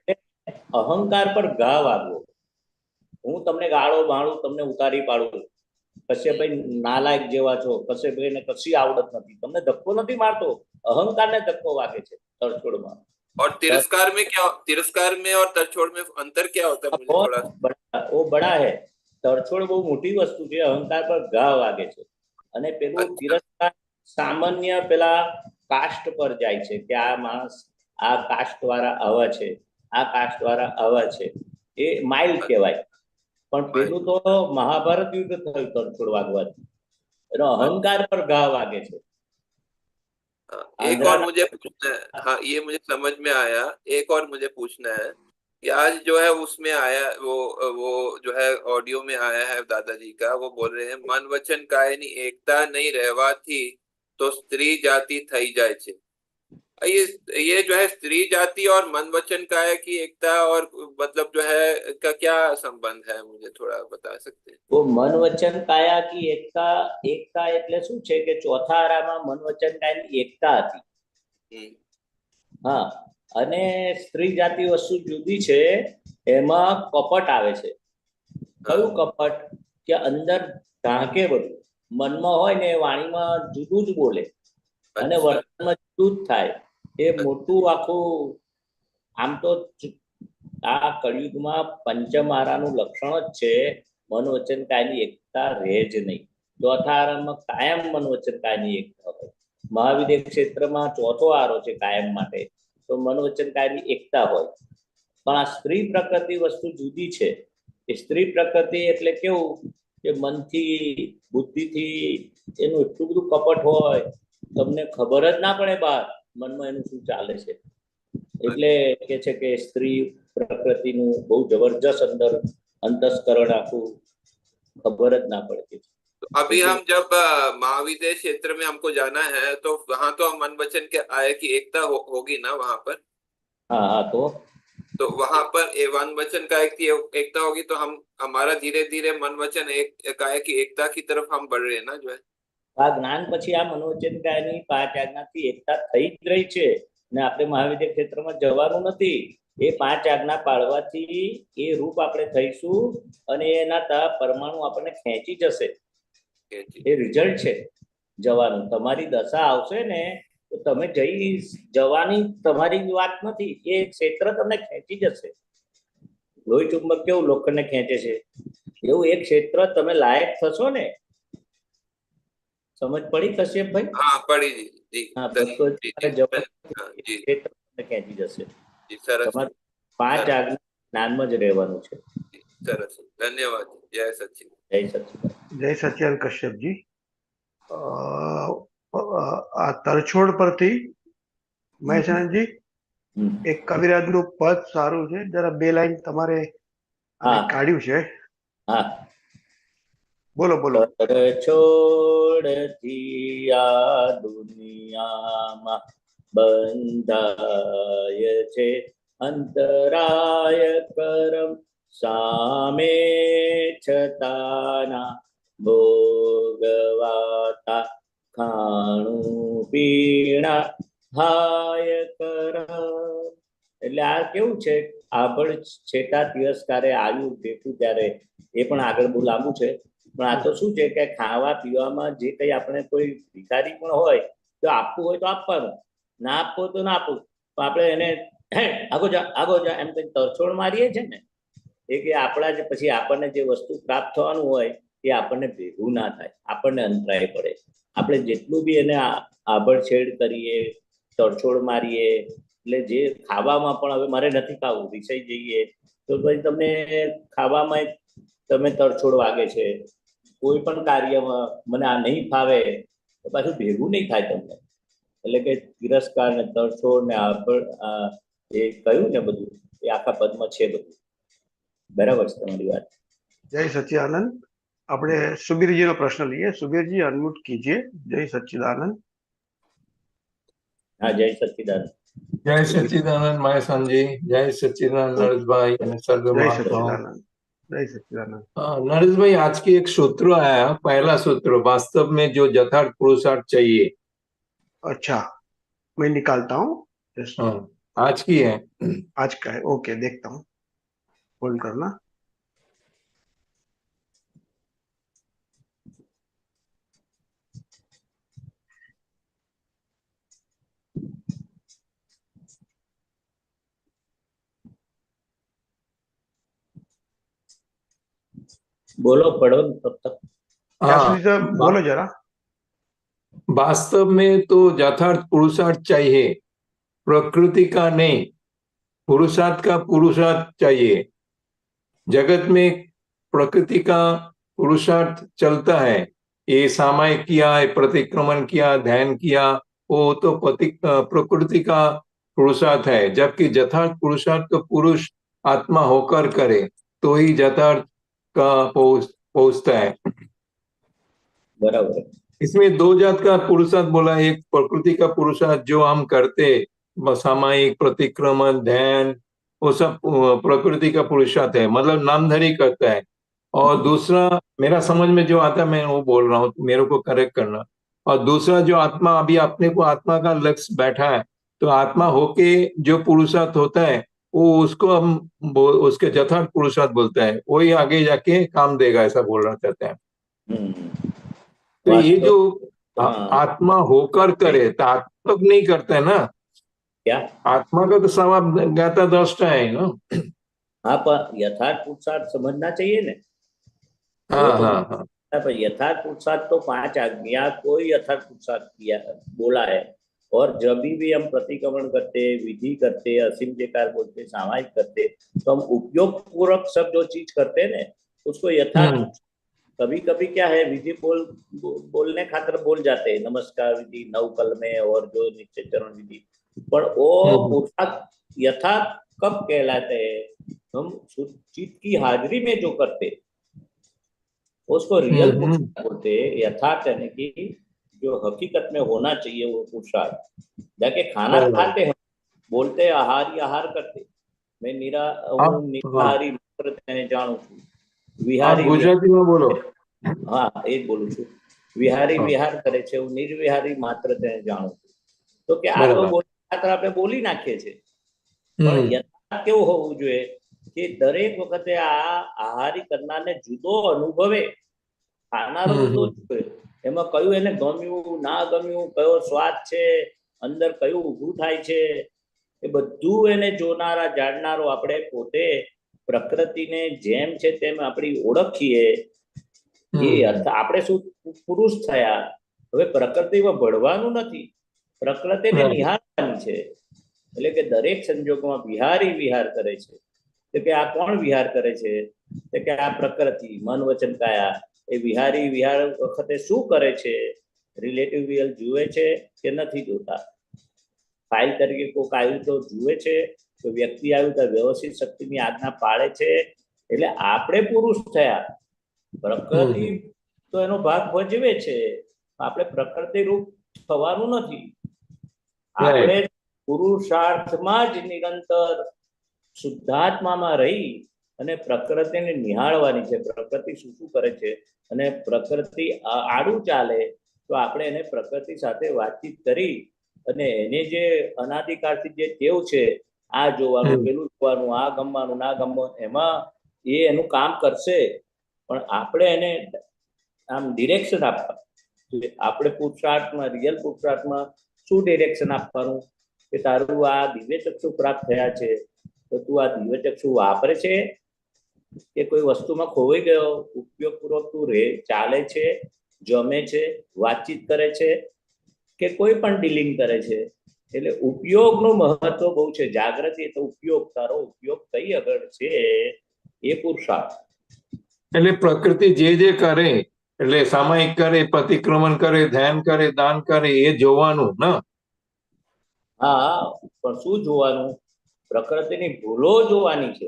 અહંકાર પર ઘા વાગવો. હું તમને ગાળો ભાણું, તમને ઉતારી પાડું, કશે ભાઈ નાલાયક જેવા છો, કશે ભાઈને કશી આવડત નથી, તમને ધક્કો નથી મારતો, અહંકારને ધક્કો વાગે છે તરછોડમાં. और तिरस्कार में और तड़छोड़ में अंतर क्या होता है, मुझे थोड़ा। वो बड़ा है. તરછોડ બહુ મોટી વસ્તુ છે, અહંકાર પર ઘા વાગે છે. અને પેલું अच्छा, તિરસ્કાર સામાન્ય પેલા કાસ્ટ પર જાય છે કે આ માણસ આ કાસ્ટ વાળા આવા છે, આ કાસ્ટ વાળા આવા છે, એ માઇલ્ડ કહેવાય. પણ પેલું તો મહાભારત યુદ્ધ થયું તરછોડ વાગવાથી, એનો અહંકાર પર ઘા વાગે છે. एक और मुझे पूछना है। हाँ, ये मुझे समझ में आया। एक और मुझे पूछना है कि आज जो है उसमें आया वो जो है ऑडियो में आया है दादाजी का, वो बोल रहे हैं मन वचन कायनी एकता नहीं रहवाथी तो स्त्री जाति थई जाए छे। ये जो है स्त्री जाति और मन वचन काय की एकता और मतलब जो है का क्या संबंध है, मुझे थोड़ा बता सकते हैं? वो मन वचन काया की एकता, एकता એટલે શું છે કે ચોથા આરામાં મન વચન કાયની એકતા હતી. હા, અને સ્ત્રી જાતિ વસ્તુ જુદી છે. એમાં કપટ આવે છે. કયું કપટ? કે અંદર ઢાંકે બધું, મનમાં હોય ને વાણીમાં જુદું જ બોલે અને વર્તનમાં જુદું જ થાય. એ મોટું આખું. આમ તો આ કળિયુગમાં પંચમારાનું લક્ષણ જ છે, મન વચન કાયની એકતા રહે જ નહીં. ચોથા આરામાં કાયમ મન વચન કાયની એકતા હોય. મહાવિદ્ય ક્ષેત્રમાં ચોથો આરો છે કાયમ માટે, તો મન વચન કાયની એકતા હોય. પણ આ સ્ત્રી પ્રકૃતિ વસ્તુ જુદી છે. એ સ્ત્રી પ્રકૃતિ એટલે કેવું કે મનથી, બુદ્ધિથી એનું એટલું બધું કપટ હોય, તમને ખબર જ ના પડે બહાર. મનમાં એનું શું ચાલે છે. એટલે કે છે કે સ્ત્રી પ્રકૃતિનું બહુ જબરજસ્ત અંદર અંતસ્કરણ આખું ખબર જ ના પડતી. तो अभी हम जब महाविद्यालय क्षेत्र में हमको जाना है तो वहां तो मन वचन के आय की एकता होगी ना वहां पर. हाँ हाँ, तो वहां पर वन वचन काय की एकता होगी तो हम हमारा धीरे धीरे मन वचन काय की एकता की तरफ हम बढ़ रहे हैं ना जो है. આ જ્ઞાન પછી આ મનોવચન કાયની 5 આજ્ઞાથી એકતા થઈ જ રહી છે ને આપણે મહાવિદ્ય ક્ષેત્રમાં જવાનું નથી. એ 5 આજ્ઞા પાળવાથી એ રૂપ આપણે થઈશું અને એના પરમાણુ આપણને ખેંચી જશે. એ રિઝલ્ટ છે જવાનું. તમારી દશા આવશે ને તો તમે જવાની તમારી વાત નથી, એ ક્ષેત્ર તમને ખેંચી જશે. લોહી ચુંબક કેવું લોખંડને ખેંચે છે એવું એક ક્ષેત્ર તમે લાયક થશો ને. समझ पड़ी कश्यप भाई? हाँ पड़ी जी. हाँ, ખેંચી જશે. સરસ. 5 આજ્ઞા જ્ઞાનમાં જ રહેવાનું છે. સરસ, ધન્યવાદ. જય સચિન. જય સચિન. જય સચિન કશ્યપજી. આ તરછોડ પરથી મહેસાણાજી એક કવિરાજનું પદ સારું છે, જરા 2 લાઈન તમારે કાઢ્યું છે. હા, બોલો બોલો. તરછોડથી આ દુનિયામાં બંધાય છે અંતરાય કરમ, સામે છતાના ભોગવાતા ખાણું પીણા હાય કરમ. એટલે આ કેવું છે, આભળ છેટા તિરસ્કારે આવ્યું બેઠું ત્યારે, એ પણ આગળ બહુ લાંબુ છે. પણ આ તો શું છે કે ખાવા પીવામાં જે કંઈ આપણે કોઈ ભિખારી પણ હોય તો આપવું હોય તો આપવાનું, ના આપવું હોય તો ના આપવું. તો આપણે એને આગો જા એમ કંઈ તરછોડ મારીએ છે ને, એ કે આપણા જે પછી આપણને જે વસ્તુ પ્રાપ્ત થવાનું હોય એ આપણને ભેગું ના થાય, આપણને અંતરાય પડે. આપણે જેટલું બી એને આભળછેડ કરીએ, તરછોડ મારીએ, એટલે જે ખાવામાં પણ હવે મારે નથી ખાવું, વિષય જઈએ તો પછી તમને ખાવામાં તમે તરછોડ વાગે છે. કોઈ પણ કાર્યમાં મને આ નહીં ફાવે તો પાછું ભેગું નહીં થાય તમને. એટલે કે તિરસ્કાર ને તરછોડ ને એ કહ્યું ને બધું એ આખા પદમાં છે બધું. બરાબર છે તમારી વાત. જય સચ્ચિદાનંદ. આપણે સુબીરજીનો પ્રશ્ન લઈએ. સુબીરજી અનમ્યુટ કીजिए. જય સચ્ચિદાનંદ. હા, જય સચ્ચિદાનંદ. जय सच्चिदानंद महेशान जी. जय सच्चिदानंद नरेश भाई અને સર્વ જય મહાત્માઓ. સચ્ચિદાનંદ. जय सच्चिदानंद. नरेश भाई, आज की एक सूत्र आया, पहला सूत्र, वास्तव में जो यथार्थ पुरुषार्थ चाहिए. अच्छा, मैं निकालता हूँ. आज की है. आज का है. ओके, देखता हूँ. होल्ड करना. बोलो, पढ़ो तब तक. हाँ, बोलो जरा. वास्तव में तो यथार्थ पुरुषार्थ चाहिए, प्रकृति का नहीं. पुरुषार्थ का पुरुषार्थ चाहिए. जगत में प्रकृति का पुरुषार्थ चलता है. ये सामायिक किया, प्रतिक्रमण किया, ध्यान किया, वो तो प्रकृति का पुरुषार्थ है. जबकि यथार्थ पुरुषार्थ तो पुरुष आत्मा होकर करे तो ही यथार्थ का पहुंचता है. बराबर. इसमें 2 जात का पुरुषार्थ बोला. एक प्रकृति का पुरुषार्थ जो हम करते, सामायिक, प्रतिक्रमण, ध्यान, वो सब प्रकृति का पुरुषार्थ है, मतलब नामधारी करता है. और दूसरा मेरा समझ में जो आता है मैं वो बोल रहा हूँ, मेरे को करेक्ट करना. और दूसरा जो आत्मा, अभी अपने को आत्मा का लक्ष्य बैठा है, तो आत्मा होके जो पुरुषार्थ होता है वो उसको हम उसके यथार्थ पुरुषार्थ बोलते हैं. वही आगे जाके काम देगा, ऐसा बोलना चाहते हैं. तो ये जो आत्मा होकर करे तो आत्मा तो नहीं करता है ना. क्या आत्मा का तो स्वभाव ज्ञाता दृष्टा है ना. हाँ, पर यथार्थ पुरुषार्थ समझना चाहिए ना. हाँ हाँ हाँ. पर यथार्थ पुरुषार्थ तो 5 आज्ञा कोई यथार्थ पुरुषार्थ किया बोला है. और जब भी हम प्रतिक्रमण करते, विधि करते, असीम जयकार बोलते, सामायिक करते, तो हम उपयोग पूर्वक सब जो चीज करते हैं ना उसको यथार्थ कभी कभी क्या है विधि बोलने खातर बोल जाते हैं, नमस्कार विधि, 9 कलमे और जो निश्चय चरण विधि, पर वो पुरुषार्थ यथार्थ कब कहलाते हैं? हम चित्त की हाजिरी में जो करते उसको रियल पुरुषार्थ बोलते हैं। यथार्थ यानी कि जो हकीकत में होना चाहिए वो पुरुषार्थ। जाके खाना खाते हैं, बोलते आहारी आहार करते, मैं निराहारी मात्र તેને જાણું છું, વિહારી ગુજરાતીમાં બોલો। હા એ જ બોલું છું, વિહારી વિહાર કરે છે, હું નિર્વિહારી માત્ર તેને જાણું છું। તો કે આ તો ખાતર આપણે બોલી નાખીએ છીએ, પણ યથાર્થ કેવું હોવું જોઈએ કે દરેક વખતે આ આહારી કરનારને જુદો અનુભવે, ખાનારો જુદો જોઈએ, એમાં કયું એને ગમ્યું ના ગમ્યું, કયો સ્વાદ છે, અંદર કયું ઊભું થાય છે, એ બધું એને જોનારા જાણનારો આપણે પોતે પ્રકૃતિને જેમ છે તેમ આપણી ઓળખીએ। એ આપણે શું પુરુષ થયા, હવે પ્રકૃતિમાં ભળવાનું નથી, પ્રકૃતિને નિહાળવાની છે। એટલે કે દરેક સંજોગોમાં વિહારી વિહાર કરે છે। તો કે આ કોણ વિહાર કરે છે? તો કે આ પ્રકૃતિ, મન વચન કાયા, એ વિહારી વિહાર વખતે શું કરે છે? રિલેટિવ રિયલ જુએ છે કે નથી જોતા? ફાઇલ તરીકે કોઈક આવ્યું તો જુએ છે, તો વ્યક્તિ આવ્યું તો વ્યવસ્થિત શક્તિની આજ્ઞા પાળે છે। એટલે આપણે પુરુષ થયા, પ્રકૃતિ તો એનો ભાગ ભજવે છે, આપણે પ્રકૃતિ રૂપ થવાનું નથી। આપણે પુરુષાર્થમાં જ નિરંતર શુદ્ધાત્મામાં રહી અને પ્રકૃતિને નિહાળવાની છે। પ્રકૃતિ શું શું કરે છે, અને પ્રકૃતિ આડું ચાલે તો આપણે એને પ્રકૃતિ સાથે વાતચીત કરી અને એને જે અનાદિકાળથી જે ટેવ છે, આ જોવાનું, પેલું જોવાનું, આ ગમવાનું ના ગમવાનું, એમાં એ એનું કામ કરશે, પણ આપણે એને આમ ડિરેક્શન આપવા। આપણે પુરુષાર્થમાં, રિયલ પુરુષાર્થમાં શું ડિરેક્શન આપવાનું કે તારું આ દિવ્ય ચક્ષુ પ્રાપ્ત થયા છે, તો તું આ દિવ્ય ચક્ષુ વાપરે છે કે કોઈ વસ્તુમાં ખોવાઈ ગયો, ઉપયોગપૂર્વક તું ચાલે છે, જમે છે, વાતચીત કરે છે કે કોઈ પણ ડીલિંગ કરે છે? એટલે ઉપયોગનું મહત્વ બહુ છે। જાગૃતિ તો ઉપયોગ, તારો ઉપયોગ કઈ આગળ છે એ પુરુષાર્થ। એટલે પ્રકૃતિ જે કરે, એટલે સામાયિક કરે, પ્રતિક્રમણ કરે, ધ્યાન કરે, દાન કરે, એ જોવાનું ને? હા, પણ શું જોવાનું? પ્રકૃતિની ભૂલો જોવાની છે।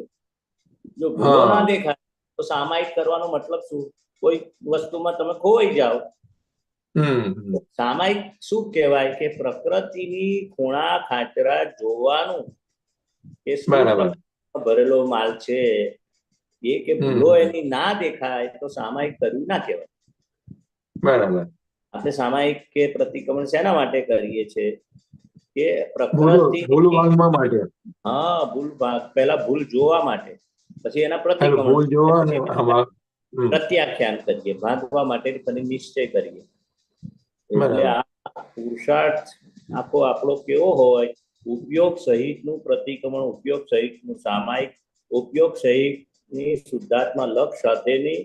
જો ભૂલો ના દેખાય તો સામાયિક કરવાનો મતલબ શું? કોઈ વસ્તુમાં તમે ખોવાઈ જાઓ, સામાયિક શું કહેવાય કે પ્રકૃતિની ખૂણા ખાચરા જોવાનું, કે ભરેલો માલ છે એ, કે ભૂલો એની ના દેખાય તો સામાયિક કર્યું ના કહેવાય। બરાબર। આપણે સામાયિક કે પ્રતિક્રમણ શેના માટે કરીએ છીએ? કે પ્રકૃતિ, હા, ભૂલ ભાગ, પહેલા ભૂલ જોવા માટે, પછી એના પ્રતિક્રમણ, પ્રત્યાખ્યાન કરીએ, ભાગવા માટે નિશ્ચય કરીએ। એટલે આ પુરુષાર્થ આખો આપણો કેવો હોય? ઉપયોગ સહિતનું પ્રતિક્રમણ, ઉપયોગ સહિતનું સામાયિક, ઉપયોગ સહિતની શુદ્ધાત્મા લક્ષ સાથેની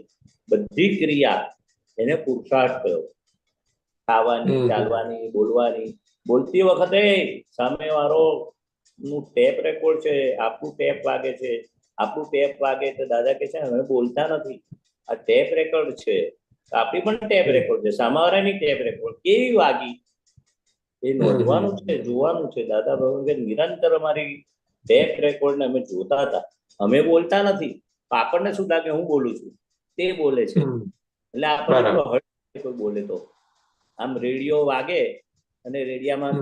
બધી ક્રિયા, એને પુરુષાર્થ કહ્યો। ખાવાની, ચાલવાની, બોલવાની, બોલતી વખતે સામે વાળો નું ટેપ રેકોર્ડ છે, આપણું ટેપ વાગે છે, આપણું ટેપ વાગે તો દાદા કે છે અમે બોલતા નથી, આ ટેપ રેકોર્ડ છે, આપણી પણ ટેપ રેકોર્ડ છે, સામાવાળાની ટેપ રેકોર્ડ કેવી વાગી એ નોંધવાનું છે, જોવાનું છે। દાદા ભગવાન કે નિરંતર અમારી ટેપ રેકોર્ડ ને અમે જોતા હતા, અમે બોલતા નથી, આપણને શું લાગે હું બોલું છું, તે બોલે છે। એટલે આપણને કોઈ બોલે તો આમ રેડિયો વાગે અને રેડિયામાં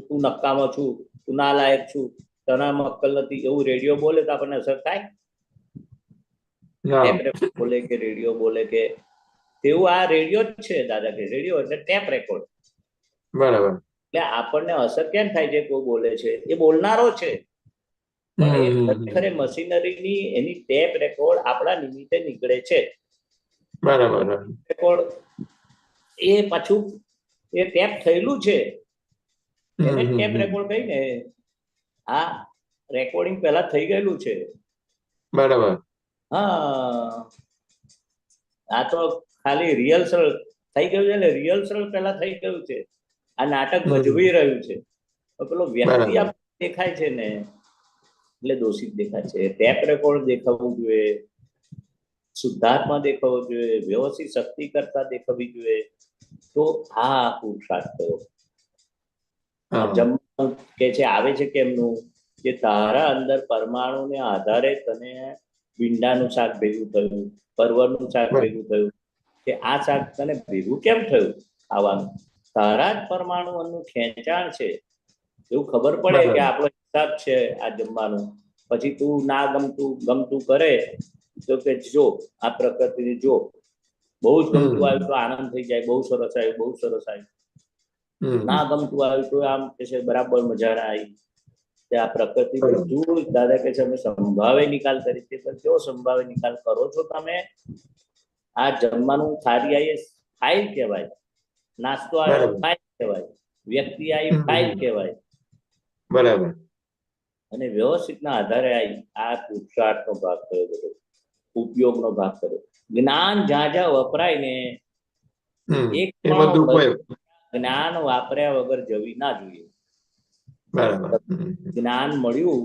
તું નકામો છું, તું નાલાયક છું, તનામાં અક્કલ નથી, એવું રેડિયો બોલે તો આપણને અસર થાય? બોલે કે રેડિયો બોલે કે તેવું આ રેડિયો જ છે। દાદા કે રેડિયો એટલે ટેપ રેકોર્ડ। બરાબર। એટલે આપણને અસર કેમ થાય છે? કોઈ બોલે છે એ બોલનારો છે, પણ એ ખરેખર મશીનરીની એની ટેપ રેકોર્ડ આપણા નિમિત્તે નીકળે છે। બરાબર। રેકોર્ડ એ પાછું એ ટેપ થયેલું છે, એને ટેપ રેકોર્ડ કહીને આ રેકોર્ડિંગ પહેલા થઈ ગયેલું છે। બરાબર। હા, આ તો ખાલી રિહર્સલ થઈ ગયું છે ને, રિહર્સલ પહેલા થઈ ગયું છે, આ નાટક ભજવી રહ્યું છે, પેલો વ્યક્તિ દેખાય છે ને એટલે દોષિત દેખાય છે। ટેપ રેકોર્ડ દેખાવું જોઈએ, શુદ્ધાત્મા દેખાવો જોઈએ, વ્યવસ્થિત શક્તિ કરતા દેખાવી જોઈએ. તો આ પુરુષાર્થ થયો. આ જમવાનું કે છે આવે છે કેમનું, કે તારા અંદર પરમાણુને આધારે તને ભીંડાનું શાક ભેગું થયું, પરવરનું શાક ભેગું થયું, કે આ શાક તને ભેગું કેમ થયું ખાવાનું? તારા જ પરમાણુઓનું ખેંચાણ છે. એવું ખબર પડે કે આપણો હિસાબ છે આ જમવાનું. પછી તું ના ગમતું કરે તો કે જો આ પ્રકૃતિને જો, બહુ જ ગમતું આવ્યું તો આનંદ થઈ જાય, બહુ સરસ આવ્યું, બહુ સરસ આવ્યું. ના ગમતું આવ્યું તો આમ કે છે બરાબર મજા ના આવી. આ પ્રકૃતિ બધું દાદા કે છે અમે સંભાવે નિકાલ કરી છે. પણ કેવો સંભાવે નિકાલ કરો છો તમે? આ જમવાનું થાળી આવી ફાઇલ કહેવાય, નાસ્તો આવ્યો ફાઇલ કહેવાય, વ્યક્તિ આવી ફાઇલ કહેવાય. બરાબર. અને વ્યવસ્થિતના આધારે આવી આ પુરુષાર્થનો ભાગ થયો, બધો ઉપયોગનો ભાગ થયો. જ્ઞાન જ્યાં જ્યાં વપરાય ને એક જ્ઞાન વાપર્યા વગર જવી ના જોઈએ. જ્ઞાન મળ્યું,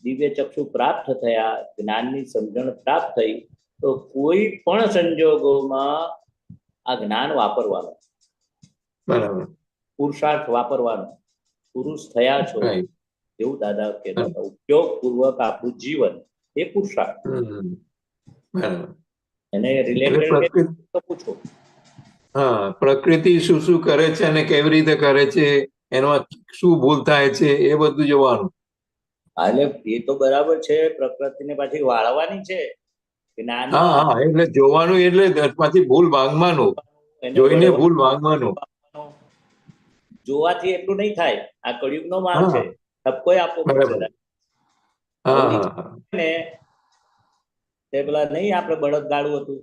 દિવ્ય ચક્ષુ પ્રાપ્ત થયા, જ્ઞાનની સમજણ પ્રાપ્ત થઈ, તો કોઈ પણ સંજોગોમાં આ જ્ઞાન વાપરવાનું, બરાબર, પુરુષાર્થ વાપરવાનો. પુરુષ થયા છો એવું દાદા કહેતા હતા. ઉપયોગ પૂર્વક આપણું જીવન એ પુરુષાર્થ. એને રિલેટેડ પૂછો. હા, પ્રકૃતિ શું શું કરે છે અને કેવી રીતે કરે છે, એમાં શું ભૂલ થાય છે, એ બધું જોવાનું. એટલે એ તો બરાબર છે, પ્રકૃતિને પાછી વાળવાની છે. હા, એટલે જોવાનું, એટલે પાછી ભૂલ ભાંગવાનું, જોઈને ભૂલ ભાંગવાનું. જોવાથી એટલું નહીં થાય. આ કળિયુગનો માલ છે, ઠપકો આપવો પડશે ને. તે પેલા નહીં આપણે બળદગાડું હતું,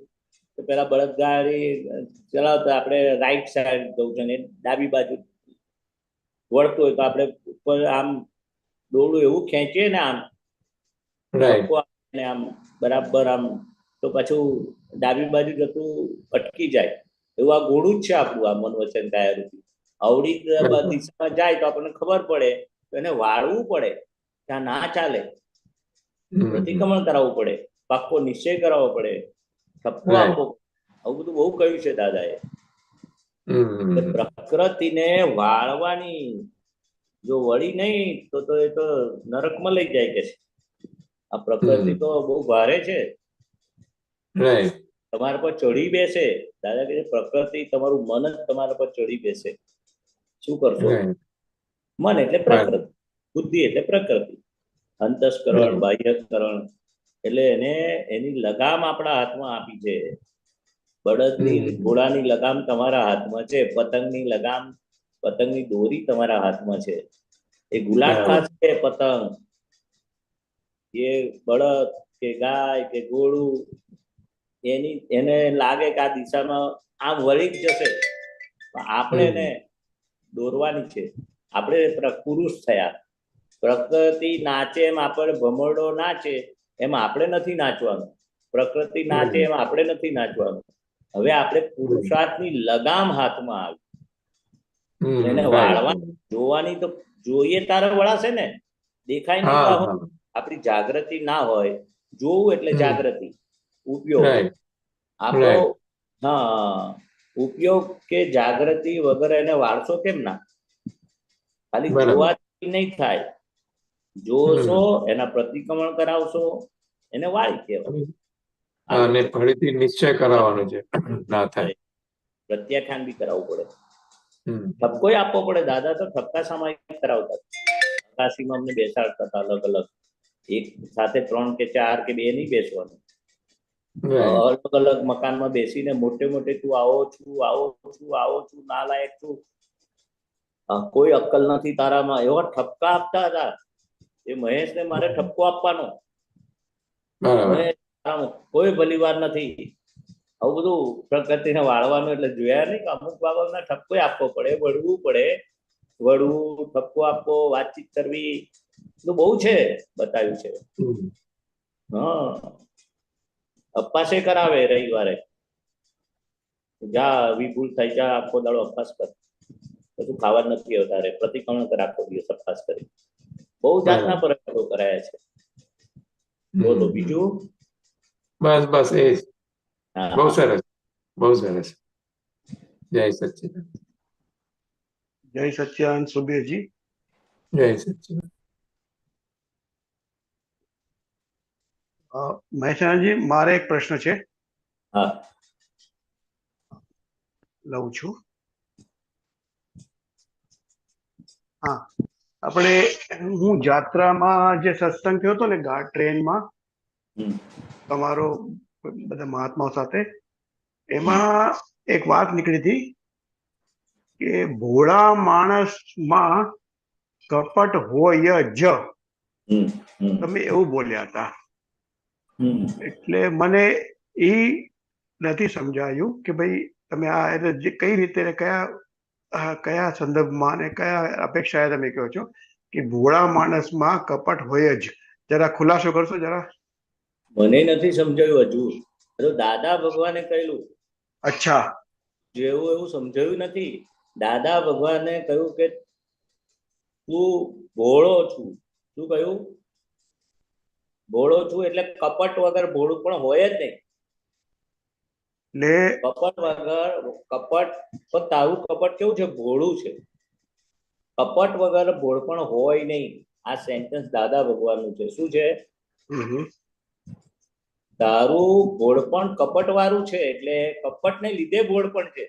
તો પેલા બળદગાડી ચલાવતા આપણે રાઈટ સાઈડ જવું છે ને ડાબી બાજુ વળતું હોય તો આપણે ઉપર આમ દોરડું એવું ખેંચીએ ને આમ આમ બરાબર આમ, તો પાછું ડાબી બાજુ જતું અટકી જાય. એવું આ ઘોડું જ છે આપણું, આ મન વચન કાયા રૂપી. અવળી દિશામાં જાય તો આપણને ખબર પડે, તો એને વાળવું પડે, ત્યાં ના ચાલે, પ્રતિક્રમણ કરાવવું પડે, પાક્કો નિશ્ચય કરાવવો પડે, ઠપકો આપવો. આવું બધું બહુ કહ્યું છે દાદાએ. પ્રકૃતિને વાળવાની, જો વળી નહીં તો એ તો નરકમાં લઈ જાય કે છે. આ પ્રકૃતિ તો બહુ ભારે છે, તમારા પર ચડી બેસે. દાદા કે પ્રકૃતિ, તમારું મન જ તમારા પર ચડી બેસે. શું કરશો? મન એટલે પ્રકૃતિ, બુદ્ધિ એટલે પ્રકૃતિ, અંતસ્કરણ, બાહ્યકરણ. એટલે એને એની લગામ આપણા હાથમાં આપી છે. બળદની, ઘોડાની લગામ તમારા હાથમાં છે, પતંગની લગામ, પતંગની દોરી તમારા હાથમાં છે. એ ગુલાબ છે પતંગ, એ બળદ કે ગાય કે ઘોડું, એને લાગે કે આ દિશામાં આમ વળી જ જશે, આપણે એને દોરવાની છે. આપણે પુરુષ થયા. પ્રકૃતિ નાચે એમ આપણે ભમરડો નાચે એમ આપણે નથી નાચવાનું. પ્રકૃતિ નાચે એમ આપણે નથી નાચવાનું. હવે આપણે પુરુષાર્થની લગામ હાથમાં આવી, એને વાળવાની, જોવાની તો જોઈએ તારે વળાશે ને, દેખાય નહીં. આપણી જાગૃતિ ના હોય, જોવું એટલે જાગૃતિ. ઉપયોગ આપણો, હા, ઉપયોગ કે જાગૃતિ વગર એને વાળશો કેમ ના? ખાલી જોવાથી નહીં થાય, જોશો, એના પ્રતિક્રમણ કરાવશો, એને વાળી કહેવાય. અને ફરીથી નિશ્ચય કરાવવાનો છે, ના થાય. પ્રત્યાખ્યાન બી કરાવવું પડે, ઠપકો આપવો પડે. દાદા તો ઠપકા સામાયિક કરાવતા. અકાશીમાં અમને બેસાડતા હતા અલગ અલગ, એક સાથે 3 કે 4 કે 2 નહીં બેસવાનું. અલગ અલગ મકાનમાં બેસીને મોટે મોટે તું આવો છું, આવો છું, આવો છું, ના લાયક છું, કોઈ અક્કલ નથી તારામાં, એવા ઠપકા આપતા હતા. એ મહેશને મારે ઠપકો આપવાનો, કોઈ ભલી વાર નથી. આવું બધું પ્રકૃતિને વાળવાનું. એટલે જોયા નહીં કે અમુક બાબતના ઠપકો આપવો પડે, વળવું પડે, વળવું, ઠપકો આપવો, વાતચીત કરવી, તો બહુ છે, બતાવ્યું છે. હા, અપવાસે કરાવે રવિવારે, જા વિભૂલ થઈ જા, આખો દાડો અપવાસ કર, બધું ખાવા નથી વધારે, પ્રતિક્રમણ કર આખો દિવસ અપવાસ કરી. બહુ જાતના પ્રયોગો કરાયા છે. બોલો બીજું. બસ બસ એ જ. હા, બહુ સરસ, બહુ સરસ. જય સચ્ચિદાનંદ. જય સચ્ચિદાનંદ સુબીરજી. જય સચ્ચિદાનંદ. મહેસાણાજી, મારે એક પ્રશ્ન છે, હા. લઉં છું. હા, આપણે હું જાત્રામાં જે સત્સંગ થયો હતો ને ટ્રેનમાં હમ. તમારો બધા મહાત્માઓ સાથે, એમાં એક વાત નીકળી હતી કે ભોળા માણસમાં કપટ હોય જ. હમ. હમ. તમે એવું બોલ્યા હતા. હમ. એટલે મને એ નથી સમજાયું કે ભાઈ તમે આ એટલે જે કઈ રીતે ને કયા સંદર્ભમાં અને કયા અપેક્ષાએ તમે કહો છો કે ભોળા માણસમાં કપટ હોય જ. જરા ખુલાસો કરશો જરા. મને નથી સમજાયું હજુ. તો દાદા ભગવાને કહ્યું. અચ્છા. જેવું એવું સમજાયું નથી. દાદા ભગવાને કહ્યું કે તું ભોળો છું. શું કહ્યું? ભોળો છું એટલે કપટ વગર ભોળું પણ હોય જ નહીં. એટલે કપટ વગર કપટ પણ તારું કપટ કેવું છે? ભોળું છે. કપટ વગર ભોળ પણ હોય નહીં. આ સેન્ટેન્સ દાદા ભગવાનનું છે. શું છે? તારું ભોળપણ કપટ વાળું છે, એટલે કપટને લીધે ભોળપણ છે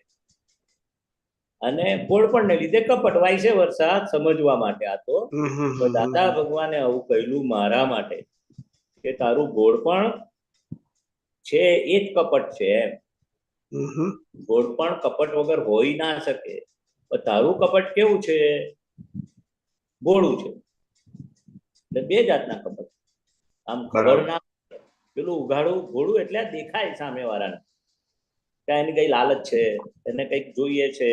અને ભોળપણને લીધે કપટ. વાયસે વરસાદ સમજવા માટે આ તો દાદા ભગવાને આવું કહેલું મારા માટે કે તારું ભોળપણ છે એ જ કપટ છે એમ. ભોળપણ કપટ વગર હોઈ ના શકે. પણ તારું કપટ કેવું છે? ભોળું છે. એટલે બે જાતના કપટ. આમ ખબર ના, પેલું ઉઘાડું ભોળું એટલે દેખાય સામે વાળાને કે એની કઈ લાલચ છે, એને કઈક જોઈએ છે,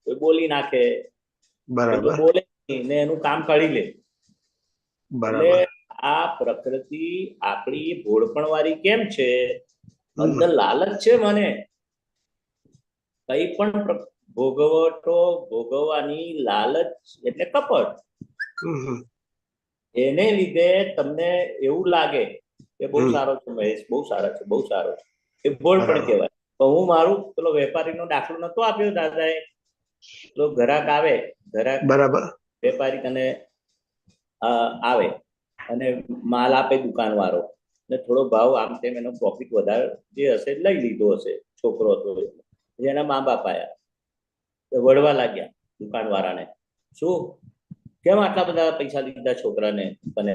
કોઈ બોલી નાખે, બરાબર, બોલે ને એનું કામ કાઢી લે. બરાબર. એટલે આ પ્રકૃતિ આપણી ભોળપણ વાળી કેમ છે? અંદર લાલચ છે મને કઈ પણ ભોગવટો ભોગવવાની લાલચ એટલે કપટ. એને લીધે તમને એવું લાગે કે બહુ સારો છે મહેશ, બહુ સારા છે, બહુ સારો છે, એ ભોળપણ કહેવાય. તો હું મારું પેલો વેપારીનો દાખલો નતો આપ્યો દાદાએ. તો ઘરાક આવે, ઘરાક બરાબર, વેપારી કને આવે અને માલ આપે દુકાન વાળો ને થોડો ભાવ આમ તેમ એનો પ્રોફિટ વધારે જે હશે લઈ લીધો હશે. છોકરો હતો એના મા બાપ આયા, વળવા લાગ્યા દુકાન વાળાને. શું કેમ આટલા બધા પૈસા લીધા છોકરાને? અને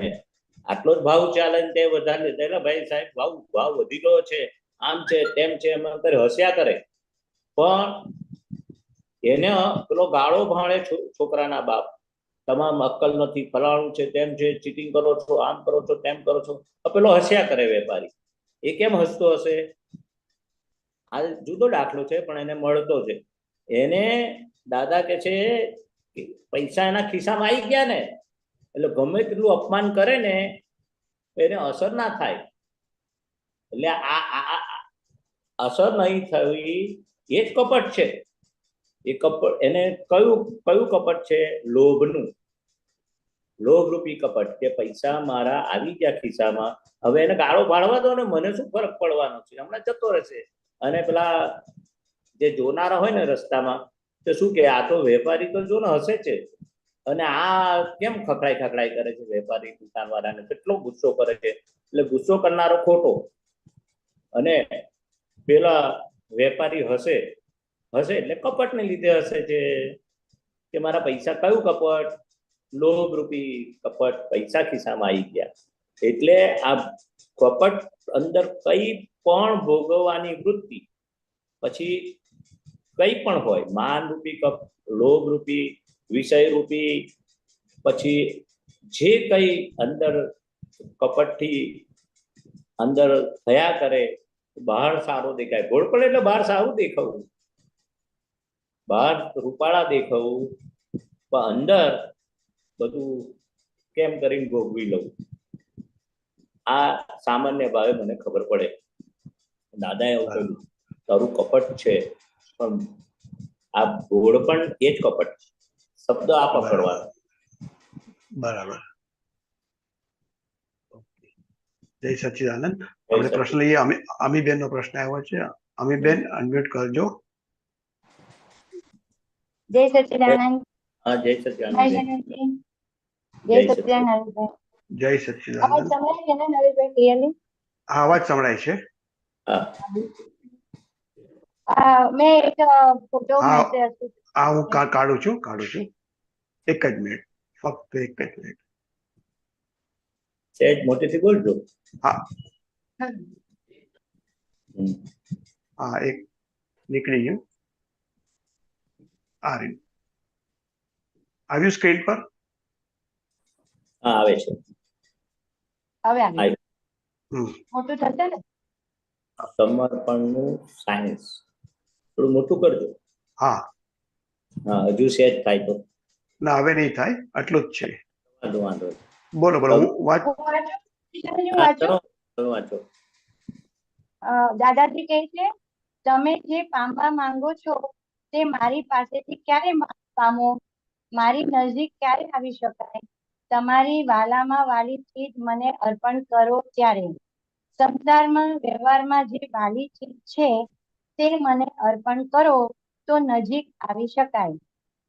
આટલો જ ભાવ ચાલે ને તે વધારે લીધા? એટલે ભાઈ સાહેબ ભાવ વધી ગયો છે, આમ છે તેમ છે, એમ હસ્યા કરે. પણ એને પેલો ગાળો ભાળે છોકરાના બાપ, તમામ અક્કલ નથી, ફલાણું છે, તેમ છે, ચીટિંગ કરો છો, આમ કરો છો, તેમ કરો છો. પેલો હસ્યા કરે વેપારી. એ કેમ હસતો હશે? આ જુદો દાખલો છે પણ એને મળતો છે. એને દાદા કે છે પૈસા એના ખિસ્સામાં આવી ગયા ને એટલે ગમે તેટલું અપમાન કરે ને એને અસર ના થાય. એટલે આ અસર નહીં થવી એ જ કપટ છે. એ કપટ એને કયું કપટ છે? લોભનું. લોભરૂપી કપટ કે પૈસા મારા આવી ગયા ખિસ્સામાં, હવે એને ગાળો ભાળવા દો ને, મને શું ફરક પડવાનો છે, હમણાં જતો રહેશે. અને પેલા જે જોનારા હોય ને રસ્તામાં તો શું કે આ તો વેપારી તો જો ને હસે છે, અને આ કેમ ખકડાઈ કરે છે વેપારી દુકાન વાળાને, કેટલો ગુસ્સો કરે છે. એટલે ગુસ્સો કરનારો ખોટો અને પેલા વેપારી હસે એટલે કપટને લીધે હસે છે કે મારા પૈસા. કયું કપટ? લોભ રૂપી કપટ. પૈસા ખિસ્સામાં આવી ગયા એટલે આ કપટ અંદર કઈ પણ ભોગવવાની વૃત્તિ, પછી કઈ પણ હોય, માન રૂપી કપ, લોભ રૂપી, વિષય રૂપી, પછી જે કઈ અંદર કપટથી અંદર થયા કરે, બહાર સારો દેખાય. ભોળપણ એટલે બહાર સારું દેખાવું, બહાર રૂપાળા દેખાવું, પણ અંદર બધું કેમ કરીને ભોગવી લઉં. આ સામાન્ય ભાવે મને ખબર પડે. દાદાએ એવું કહ્યું તારું કપટ છે, પણ આ ભોળપણ એ જ કપટ છે. શબ્દ આ પકડવાનો. બરાબર. જય સચ્ચિદાનંદ. જય આપણે પ્રશ્ન સચિદાનંદ. લઈએ. અમીબેન નો પ્રશ્ન આવ્યો છે. અમીબેન અનમ્યુટ કરજો. જય સચ્ચિદાનંદ. હા, જય સચિદાનંદ જય બેન. જનકજી. જય જય સચ્ચિદાનંદ. જય અવાજ સચ્ચિદાનંદ. સંભળાય છે ને નરેશભાઈ ક્લિયરલી? હા, અવાજ સંભળાય છે. હા, મેં એક ફોટો હા. મેસેજ હા, હું કાઢું છું. એક જ મિનિટ, ફક્ત એક જ મિનિટ. સહેજ મોટેથી બોલજો. હા હમ. હા, એક નીકળી ગયું. આ રહ્યું. આવ્યું સ્ક્રીન પર? હા, આવે છે. હવે આવી આવ્યું. હમ. મોટું થશે ને? સમર્પણનું સાયન્સ થોડું મોટું કરજો. હા, હા, હજુ સહેજ થાય તો ના હવે નહીં થાય, આટલું જ છે. વાંધો વાંધો નહીં. બોલો હું વાત. હું વાંચું? હું હા, વાંચું? ચલો વાંચો. દાદાજી કહે છે, તમે જે પામવા માંગો છો તે મારી પાસેથી ક્યારે પામો? મારી નજીક ક્યારે આવી શકાય? તમારી વાલામાં વાલી ચીજ મને અર્પણ કરો ત્યારે. સંસારમાં વ્યવહારમાં જે વાલી ચીજ છે તે મને અર્પણ કરો તો નજીક આવી શકાય.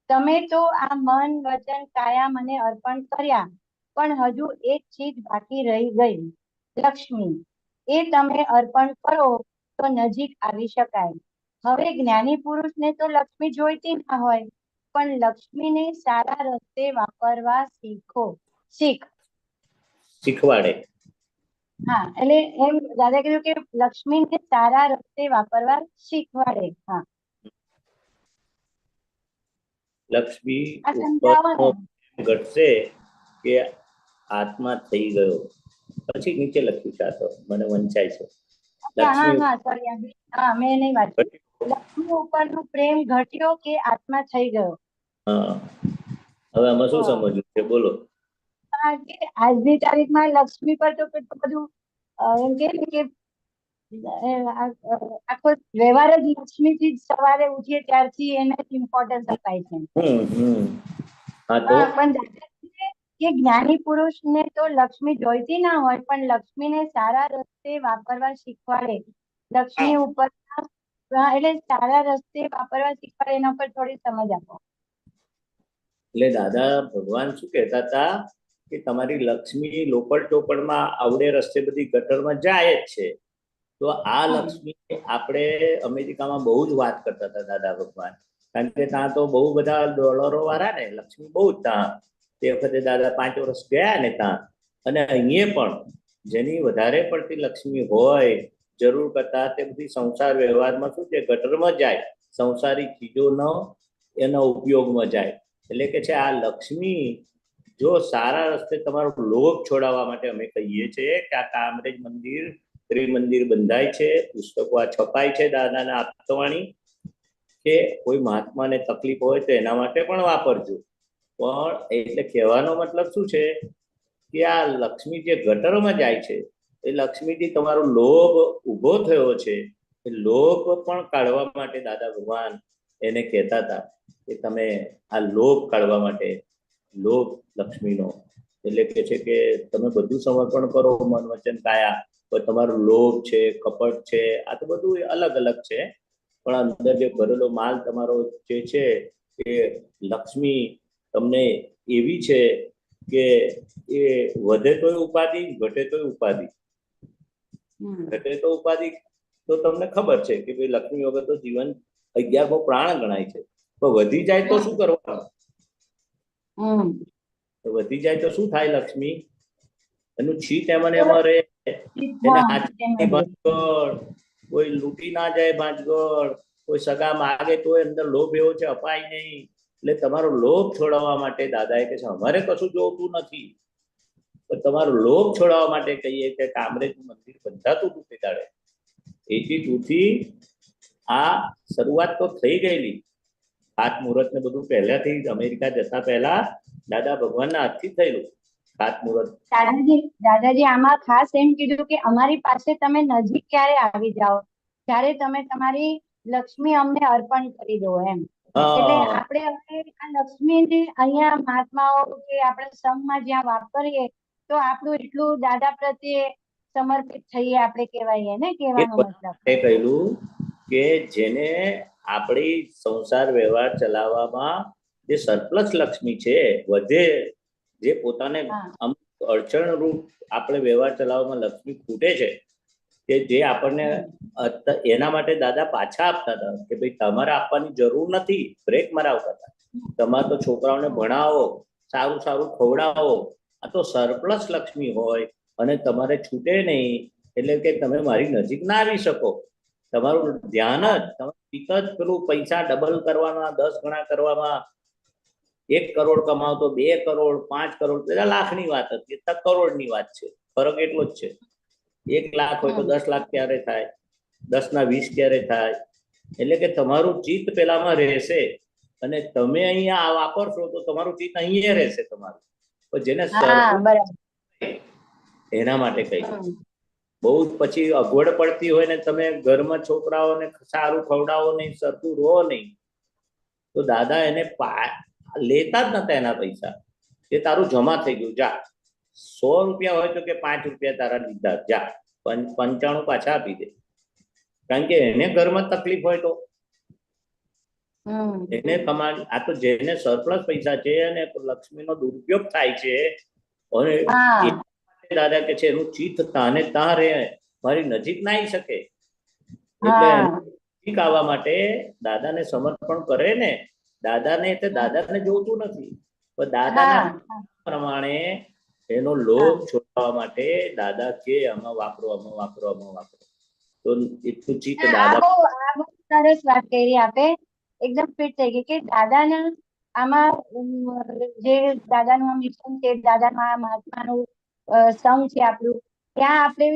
તમે તો આ મન વચન કાયા મને અર્પણ કર્યા, પણ હજુ એક ચીજ બાકી રહી ગઈ, લક્ષ્મી. એ તમે અર્પણ કરો તો નજીક આવી શકાય. હવે જ્ઞાની પુરુષને તો લક્ષ્મી જોઈતી ના હોય, પણ લક્ષ્મીને સારા રસ્તે વાપરવા શીખ. શીખવાડે. હા, એટલે એમ દાદા કીધું કે લક્ષ્મીને સારા રસ્તે વાપરવા શીખવાડે. હા, લક્ષ્મી આ સમજાવો ઉપરનો ને. ઘટશે કે આત્મા થઈ ગયો. પછી નીચે લખ્યું છે, આ તો મને વંચાય છે. હા લક્ષ્મી હા સોરી. હા, મેં નહીં વાંચ્યું. લક્ષ્મી ઉપરનો પ્રેમ ઘટ્યો કે આત્મા થઈ ગયો. હા, હવે આમાં શું હા. સમજવું છે, બોલો. કારણ કે આજની તારીખમાં લક્ષ્મી પર તો કેટલું બધું એમ કે ને કે આખો વ્યવહાર જ લક્ષ્મીથી જ સવારે ઉઠીએ ત્યારથી એને ઇમ્પોર્ટન્સ અપાય છે. હા, તો પણ દાદાજી કહે કે જ્ઞાની પુરુષને તો લક્ષ્મી જોઈતી ના હોય, પણ લક્ષ્મીને સારા રસ્તે વાપરવા શીખવાડે. લક્ષ્મી ઉપર એટલે સારા રસ્તે વાપરવા શીખવાડે, એના પર થોડી સમજ આપો. એટલે દાદા ભગવાન શું કહેતા હતા કે તમારી લક્ષ્મી લોકલ ચોપડમાં આવડે રસ્તે બધી ગટરમાં જાય જ છે. તો આ લક્ષ્મી આપણે અમેરિકામાં બહુ જ વાત કરતા હતા દાદા ભગવાન, કારણ કે ત્યાં તો બહુ બધા ડોલરો વાળા ને લક્ષ્મી બહુ જ ત્યાં. તે વખતે દાદા 5 વર્ષ ગયા ને ત્યાં, અને અહીંયા પણ જેની વધારે પડતી લક્ષ્મી હોય જરૂર કરતા, તે બધી સંસાર વ્યવહારમાં શું છે, ગટરમાં જાય, સંસારી ચીજોનો એના ઉપયોગમાં જાય. એટલે કે છે આ લક્ષ્મી જો સારા રસ્તે તમારો લોભ છોડાવવા માટે અમે કહીએ છીએ કે આ કામરેજ મંદિર ત્રિમંદિર બંધાય છે, પુસ્તકો આ છપાય છે દાદાના આપતવાણી, કે કોઈ મહાત્માને તકલીફ હોય તો એના માટે પણ વાપરજો. પણ એટલે કહેવાનો મતલબ શું છે કે આ લક્ષ્મી જે ગટરમાં જાય છે એ લક્ષ્મીથી તમારો લોભ ઊભો થયો છે, એ લોભ પણ કાઢવા માટે દાદા ભગવાન એને કહેતા હતા કે તમે આ લોભ કાઢવા માટે, લોભ લક્ષ્મીનો એટલે કે છે કે તમે બધું સમર્પણ કરો મન વચન કાયા, પણ તમારો લોભ છે, કપટ છે, આ તો બધું અલગ અલગ છે. પણ અંદર જે ભરેલો માલ તમારો જે છે એ લક્ષ્મી તમને એવી છે કે એ વધે તોય ઉપાધિ, ઘટે તોય ઉપાધિ. ઘટે તો ઉપાધિ તો તમને ખબર છે કે ભાઈ લક્ષ્મી વગર તો જીવન 11મો પ્રાણ ગણાય છે. તો વધી જાય તો શું કરવાનું? વધી જાય તો શું થાય? લક્ષ્મી એનું છીટ એમાં એમાં રહે, એને હાથની ભાંજગળ, કોઈ લૂંટી ના જાય ભાંજગળ, કોઈ સગા માગે તો અંદર લોભ એવો છે અપાય નહીં. એટલે તમારો લોભ છોડાવવા માટે દાદાએ કહે છે અમારે કશું જોતું નથી, તો તમારો લોભ છોડાવવા માટે કહીએ કે કામરેજનું મંદિર બંધાતું હતું તે દાડે 82 થી આ શરૂઆત તો થઈ ગયેલી. ખાતમુહૂર્ત ને બધું પહેલાથી જ અમેરિકા જતા પહેલા દાદા ભગવાનના હાથથી થયેલું ખાતમુહૂર્ત. દાદાજી આમાં ખાસ એમ કીધું કે અમારી પાસે તમે નજીક ક્યારે આવી જાઓ, ત્યારે તમે તમારી લક્ષ્મી અમને અર્પણ કરી દો એમ. એટલે આપણે હવે આ લક્ષ્મીને અહીંયા મહાત્માઓ કે આપણે સંઘમાં જ્યાં વાપરીએ તો આપણું એટલું દાદા પ્રત્યે સમર્પિત થઈએ આપણે કહેવાય ને, એ કહેવાનો મતલબ. એ કહેલું કે જેને આપણી સંસાર વ્યવહાર ચલાવવામાં જે સરપ્લસ લક્ષ્મી છે, વધે, જે પોતાને હા. અમુક અડચણરૂપ આપણે વ્યવહાર ચલાવવામાં લક્ષ્મી ખૂટે છે, કે જે આપણને એના માટે દાદા પાછા આપતા હતા કે ભાઈ તમારે આપવાની જરૂર નથી, બ્રેક મરાવતા હતા. તમારે તો છોકરાઓને ભણાવો, સારું સારું ખવડાવો, આ તો સરપ્લસ લક્ષ્મી હોય અને તમારે છૂટે નહીં, એટલે કે તમે મારી નજીક ના આવી શકો. તમારું ધ્યાન જ, તમારું ચિત્ત જ પેલું પૈસા ડબલ કરવામાં, 10 ગણા કરવામાં, 1 કરોડ કમાવ તો 2 કરોડ, 5 કરોડ, પેલા લાખની વાત હતી, કરોડની વાત છે. ફરક એટલો જ છે. 1 લાખ હોય તો 10 લાખ ક્યારે થાય, 10 ના 20 ક્યારે થાય. એટલે કે તમારું ચિત્ત પેલામાં રહેશે અને તમે અહીંયા વાપરશો તો તમારું ચિત્ત અહીંયા રહેશે તમારું. પણ જેને એના માટે કઈ બહુ પછી અગવડ પડતી હોય ને, તમે ઘરમાં છોકરાઓને સારું ખવડાવો નહીં, સરખું રહો નહીં, તો દાદા એને લેતા જ નતા એના પૈસા. એ તારું જમા થઈ ગયું, જા. 100 રૂપિયા હોય તો કે 5 રૂપિયા તારા લીધા, જા. 95 પાછા આપી દે. કારણ કે એને ઘરમાં તકલીફ હોય તો એને કમાણી, આ તો જેને સરપ્લસ પૈસા છે અને લક્ષ્મીનો દુરુપયોગ થાય છે, અને દાદા કે છે એનું ચિત્ત તાને ત્યાં રહે, મારી નજીક ના આવી શકે. એટલે નજીક આવવા માટે દાદાને સમર્પણ કરે ને, દાદાને જોતું નથી, પણ દાદાના પ્રમાણે એનો લોભ છોડાવવા માટે દાદા કે આમાં વાપરો, આમાં વાપરો, આમાં વાપરો. તો એટલું ચિત્ત દાદા. બહુ સરસ વાત કરી આપે, એકદમ ફિટ થઈ ગઈ કે દાદાના આમાં જે દાદાનું મિશન છે, દાદાના મહાત્માનું સંગ છે આપણું, ત્યાં આપણે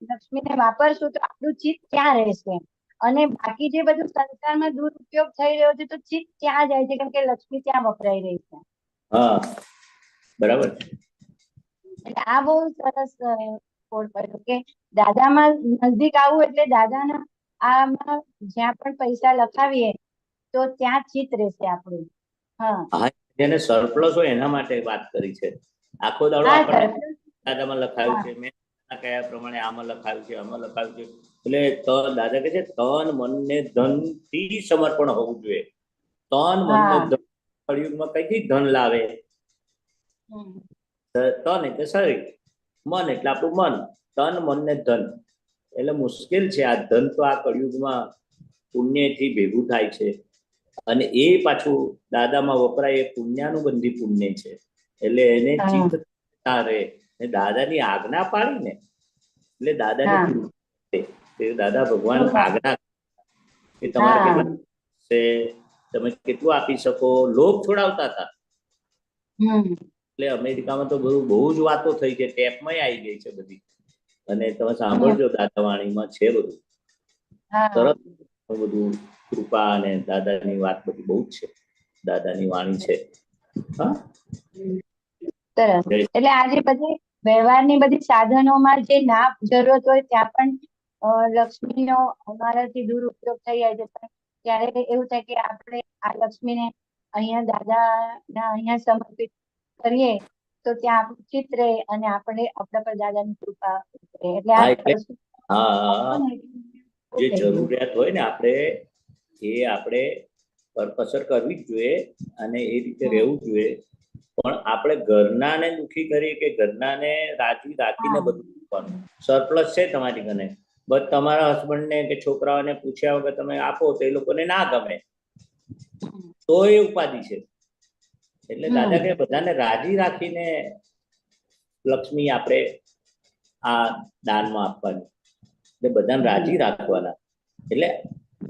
લક્ષ્મીને વાપરશું તો આપણું ચિત્ત ત્યાં રહેશે. અને બાકી જે બધું સંસારમાં દુરુપયોગ થઈ રહ્યો છે તો ચિત્ત ત્યાં જાય છે, કેમ કે લક્ષ્મી ત્યાં વપરાઈ રહી છે. હા, બરાબર. એટલે આ બહુ સરસ કોડ પડ્યો કે દાદામાં નજદીક આવવું એટલે દાદાના આમાં જ્યાં પણ પૈસા લખાવીએ તો ત્યાં ચિત્ત રહેશે આપણું. હા, જેને સરપ્લસ હોય એના માટે વાત કરી છે. આખો દાડો આપણે દાદામાં લખાયું છે, મેં કયા પ્રમાણે આમાં લખાયું છે, આમાં લખાયું છે. એટલે દાદા કે છે તન મન ને ધન થી સમર્પણ હોવું જોઈએ. તન મન ને ધન કળિયુગમાં કઈથી ધન લાવે? તન એટલે શરીર, મન એટલે આપણું મન, તન મન ને ધન. એટલે મુશ્કેલ છે આ ધન તો આ કળિયુગમાં પુણ્યથી ભેગું થાય છે, અને એ પાછું દાદામાં વપરાય એ પુણ્યાનુબંધી પુણ્ય છે. એટલે એને ચિત્ત રહે, દાદાની આજ્ઞા પાડી ને, એટલે દાદાની દાદા ભગવાન આજ્ઞા કે તમારે કેટલા છે, તમે કેટલું આપી શકો, લોભ છોડાવતા હતા. એટલે અમેરિકામાં તો બહુ જ વાતો થઈ છે, ટેપમાં આવી ગઈ છે બધી, અને તમે સાંભળજો દાદા વાણીમાં છે બધું સરસ, બધું કૃપા અને દાદાની વાત બધી બહુ જ છે, દાદાની વાણી છે. સરસ. એટલે આજે બધી વ્યવહારની બધી સાધનોમાં જે ના જરૂરત હોય ત્યાં પણ લક્ષ્મીનો અમારાથી દુરુપયોગ થઈ જાય છે, પણ ત્યારે એવું થાય કે આપણે આ લક્ષ્મીને અહીંયા દાદાના અહીંયા સમર્પિત કરીએ તો ત્યાં આપણું ચિત્ત રહે અને આપણે આપણા પર દાદાની કૃપા રહે. એટલે જે જરૂરિયાત હોય ને આપણે કરકસર કરવી જ જોઈએ અને એ રીતે રહેવું જોઈએ. પણ આપણે ઘરનાને દુખી કરીએ કે ઘરનાને રાજી રાખીને બધું કરવાનું. સરપ્લસ છે તમારી કને, બસ તમારા હસબન્ડને કે છોકરાઓને પૂછ્યા વગર તમે આપો તો એ લોકોને ના ગમે, તો એ ઉપાધિ છે. એટલે દાદા કે બધાને રાજી રાખીને લક્ષ્મી આપણે આ દાનમાં આપવાની, એટલે બધાને રાજી રાખવાના. એટલે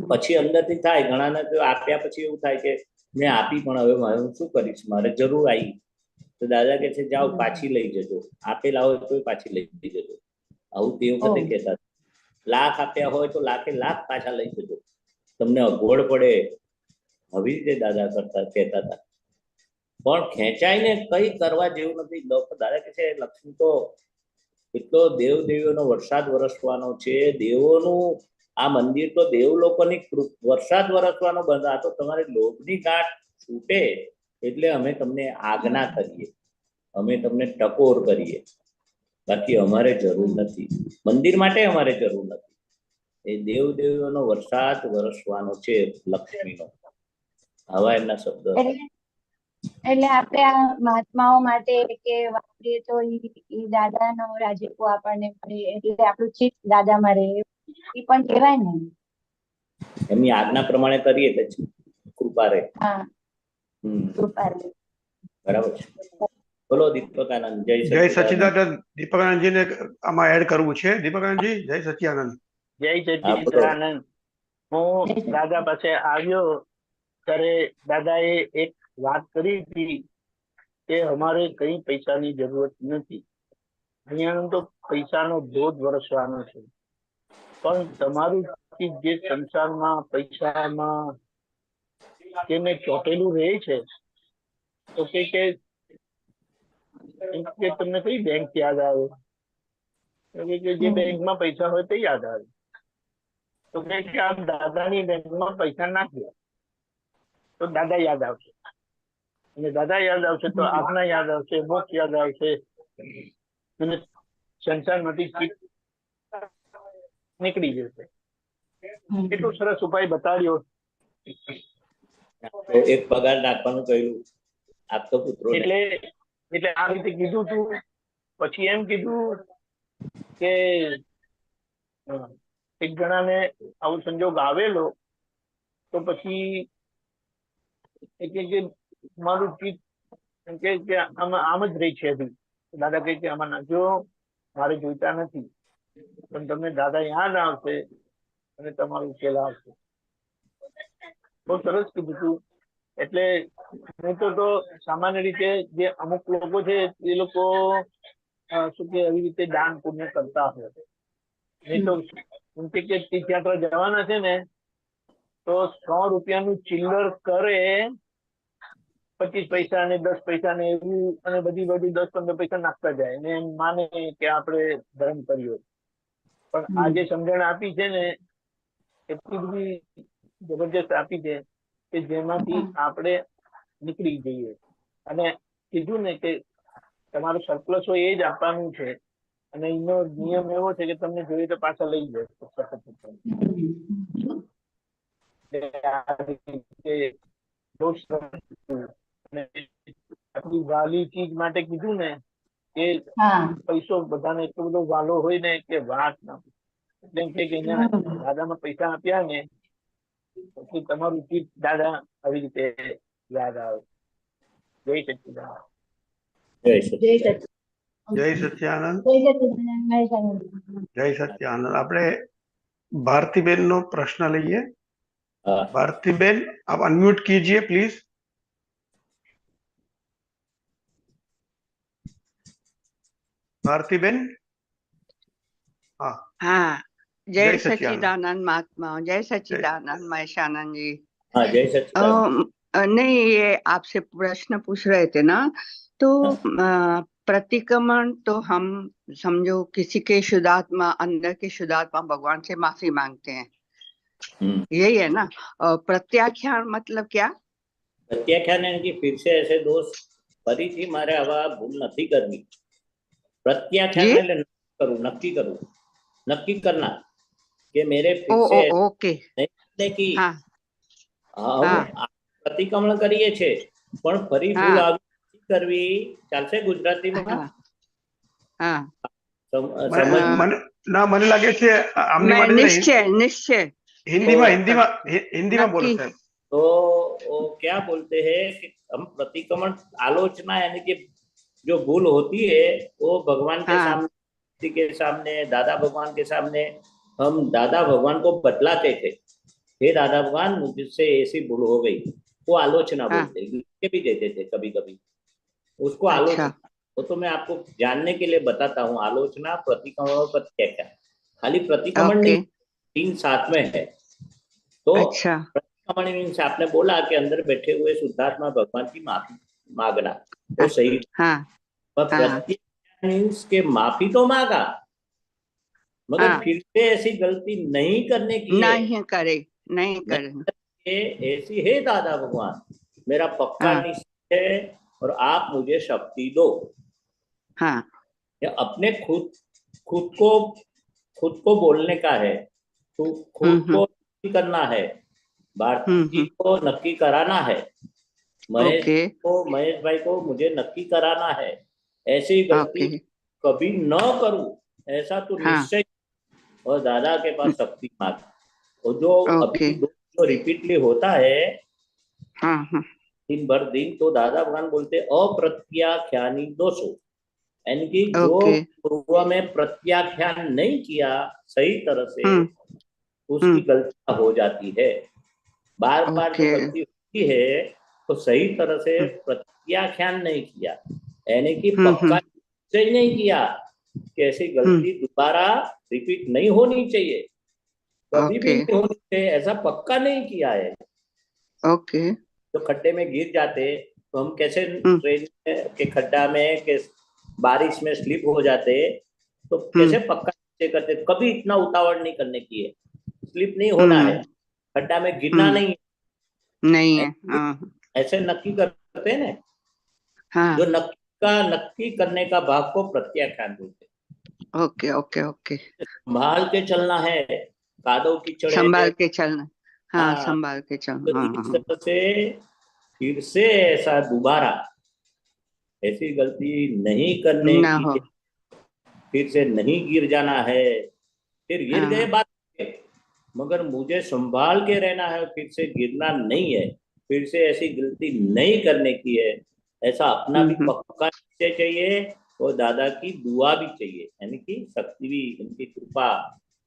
પછી અંદરથી થાય, ઘણાને તો આપ્યા પછી એવું થાય કે મેં આપી પણ હવે મારે શું કરીશ, મારે જરૂર આવી. તો દાદા કે છે જાઓ પાછી લઈ જજો, આપેલા હોય તો પાછી લઈ જજો. આવું તે વખતે કહેતા. લાખ આપ્યા હોય તો લાખે લાખ પાછા લઈ જજો, તમને અગવડ પડે, આવી રીતે દાદા કહેતા હતા. પણ ખેંચાઈને કઈ કરવા જેવું નથી. દાદા કે છે લક્ષ્મી તો એટલો દેવ દેવીઓનો વરસાદ વરસવાનો છે, દેવોનું આ મંદિર તો દેવ લોકોની વરસાદ વરસવાનો બંધ. આ તો તમારી લોભની ગાંઠ છૂટે એટલે અમે તમને આજ્ઞા કરીએ, અમે તમને ટકોર કરીએ. બાકી અમારે જરૂર નથી, મંદિર માટે અમારે જરૂર નથી. એ દેવદેવીઓનો વરસાદ વરસવાનો છે, લક્ષ્મીનો. આવા એમના શબ્દ હતા. એટલે આપણે આ મહાત્માઓ માટે કે વાપરીએ તો ઈ દાદાનો રાજીપો આપણને મળે, એટલે આપણું ચિત્ત દાદામાં રહે, એ પણ કહેવાય ને. એમની આજ્ઞા પ્રમાણે કરીએ તો કૃપા રહે. હા, હમ, કૃપા રહે. બરાબર છે. બોલો દીપકાનંદ. જય જય સચ્ચિદાનંદ. સચ્ચિદાનંદ. દીપકાનંદજીને આમાં એડ કરવું છે. દીપકાનંદજી, જય સચ્ચિદાનંદ. જય હા, બોલો. સચ્ચિદાનંદ. હું દાદા પાસે આવ્યો ત્યારે દાદાએ એક વાત કરી હતી કે અમારે કઈ પૈસાની જરૂરત નથી, અહીંયા તો પૈસાનો ધોધ વરસવાનો છે, પણ તમારું જે સંસારમાં પૈસામાં જેને ચોટેલું રહે છે, તો કે તમને કઈ બેંક યાદ આવે? કે જે બેંકમાં પૈસા હોય તે યાદ આવે. તો કે આ દાદાની બેંકમાં પૈસા નાખ્યા તો દાદા યાદ આવશે, અને દાદા યાદ આવશે તો આજ્ઞા યાદ આવશે, મોક્ષ યાદ આવશે, અને સંસારમાંથી ચિત્ત નીકળી જશે. એટલો સરસ ઉપાય બતાડ્યો. તો એક પગાર નાખવાનું કહ્યું આપતો પુત્રો. એટલે આ રીતે કીધું તું. પછી એમ કીધું કે એક જણાને આવો સંજોગ આવેલો, તો પછી કે મારું ચિત્ત કે આમ જ રહી છે હજી. દાદા કહે કે આમાં નાખજો, મારે જોઈતા નથી, પણ તમને દાદા યાદ આવશે અને તમારું ઉકેલ આવશે. બહુ સરસ કીધું તું. એટલે નહીં તો સામાન્ય રીતે જે અમુક લોકો છે એ લોકો શું કે આવી રીતે દાન પુણ્ય કરતા હોય. નહીં તો તીર્થયાત્રા જવાના છે ને તો 100 રૂપિયાનું ચિલ્લર કરે, 25 પૈસા ને 10 પૈસા ને એવું, અને બધી 10-15 પૈસા નાખતા જાય ને એમ માને કે આપણે ધર્મ કર્યો. પણ આ જે સમજણ આપી છે ને એટલી બધી જબરજસ્ત આપી છે કે જેમાંથી આપણે નીકળી જઈએ. અને કીધું ને કે તમારું સરપ્લસ હોય એ જ આપવાનું છે, અને એનો નિયમ એવો છે કે તમને જોઈએ તો પાછા લઈ જાય. આપણી વાલી ચીજ માટે કીધું ને કે પૈસો બધાને એટલો બધો વાલો હોય ને કે વાત ના. એટલે એમ કે દાદામાં પૈસા આપ્યા ને પછી તમારું ચીજ દાદા આવી રીતે યાદ આવે. જય સચ્ચિદાનંદ. જય સચ્ચિદાનંદ. જય સચ્ચિદાનંદ. જય જય સચ્ચિદાનંદ. આપણે भारतीबेन नो प्रश्न लईए. હા. भारतीबेन, आप अनम्यूट कीजिए प्लीज. भारतीबेन. हाँ हाँ, जय जय सच्चिदानंद. सच्चिदानंद महात्मा, जय सच्चिदानंद महेशानंद जी। हाँ, जय सच्चिदानंद। नहीं, ये आपसे प्रश्न पूछ रहे थे ना, तो प्रतिक्रमण तो हम समझो किसी के शुद्धात्मा, अंदर के शुद्धात्मा भगवान से माफी मांगते हैं, यही है ना? प्रत्याख्यान मतलब क्या? प्रत्याख्यान है कि फिर से ऐसे दोष फरीथी मारे हवा भूल नहीं करनी. प्रत्याख्यान એટલે કરું, નક્કી કરવું, નક્કી करना કે मेरे फिर से ओके नहीं की. हाँ हाँ, प्रतिक्रमण કરીએ છે પણ ફરી ભૂલ આવી કરવી ચાલશે ગુજરાતીમાં? हाँ મને લાગે છે આમની માટે निश्चय हिंदीમાં बोलो साहब. तो वो क्या बोलते हैं कि हम प्रतिक्रमण आलोचना यानी कि जो भूल होती है वो भगवान के सामने, के सामने, दादा भगवान के सामने हम दादा भगवान को बतलाते थे, हे दादा भगवान मुझसे ऐसी भूल हो गई. वो आलोचना बोलते हैं, भी देते थे कभी कभी उसको. आलोचना वो तो मैं आपको जानने के लिए बताता हूँ. आलोचना, प्रतिक्रमण और प्रत्याख्यान. खाली प्रतिक्रमण नहीं, 3 साथ में है. तो प्रतिक्रमण मीन्स आपने बोला कि अंदर बैठे हुए शुद्धात्मा भगवान की माफी मांगना, वो सही. पर प्रत्याख्यान मीन्स के माफी तो मांगा मगर फिर से ऐसी गलती नहीं करने की, नहीं करे. ऐसी है दादा भगवान, मेरा पक्का निश्चय है और आप मुझे शक्ति दो. ये अपने खुद को बोलने का है, खुद को नक्की करना है, भारती जी को नक्की कराना है, महेश भाई को मुझे नक्की कराना है, ऐसी गलती कभी न करूं ऐसा तो निश्चय। और दादा के पास शक्ति मांग, और जो अभी जो रिपीटली होता है दिन भर दिन, तो दादा भगवान बोलते अप्रत्याख्यानी दोषो, यानी कि जो पूर्व में प्रत्याख्यान नहीं किया सही तरह से उसकी गलती हो जाती है। बार बार जो गलती होती है तो सही तरह से प्रत्याख्यान नहीं किया, यानी कि पक्का निश्चय नहीं किया कि ऐसी गलती दोबारा रिपीट नहीं होनी चाहिए, कभी भी नहीं होनी चाहिए, ऐसा पक्का नहीं किया है। तो खड्डे में गिर जाते तो हम कैसे ट्रेन के खड्डा में के बारिश में स्लिप हो जाते, तो कैसे पक्का निश्चय करते, कभी इतना उतावड़ नहीं करने की है, स्लिप नहीं होना है, खड्डा में गिरना नहीं है, ऐसे नक्की करते हैं ना। जो नक्की करने का भाग को प्रत्याख्यान बोलते हैं। ओके संभाल के चलना है, कादों की चढ़े संभाल के चलना, संभाल के चलना। तो इस तरह से फिर से ऐसा दोबारा ऐसी गलती नहीं करने की, फिर से नहीं गिर जाना है। फिर गिर गए बात, मगर मुझे संभाल के रहना है, फिर से गिरना नहीं है, फिर से ऐसी गलती नहीं करने की है, ऐसा अपना भी पक्का निश्चय चाहिए और दादा की दुआ भी चाहिए, यानी कि शक्ति भी, उनकी कृपा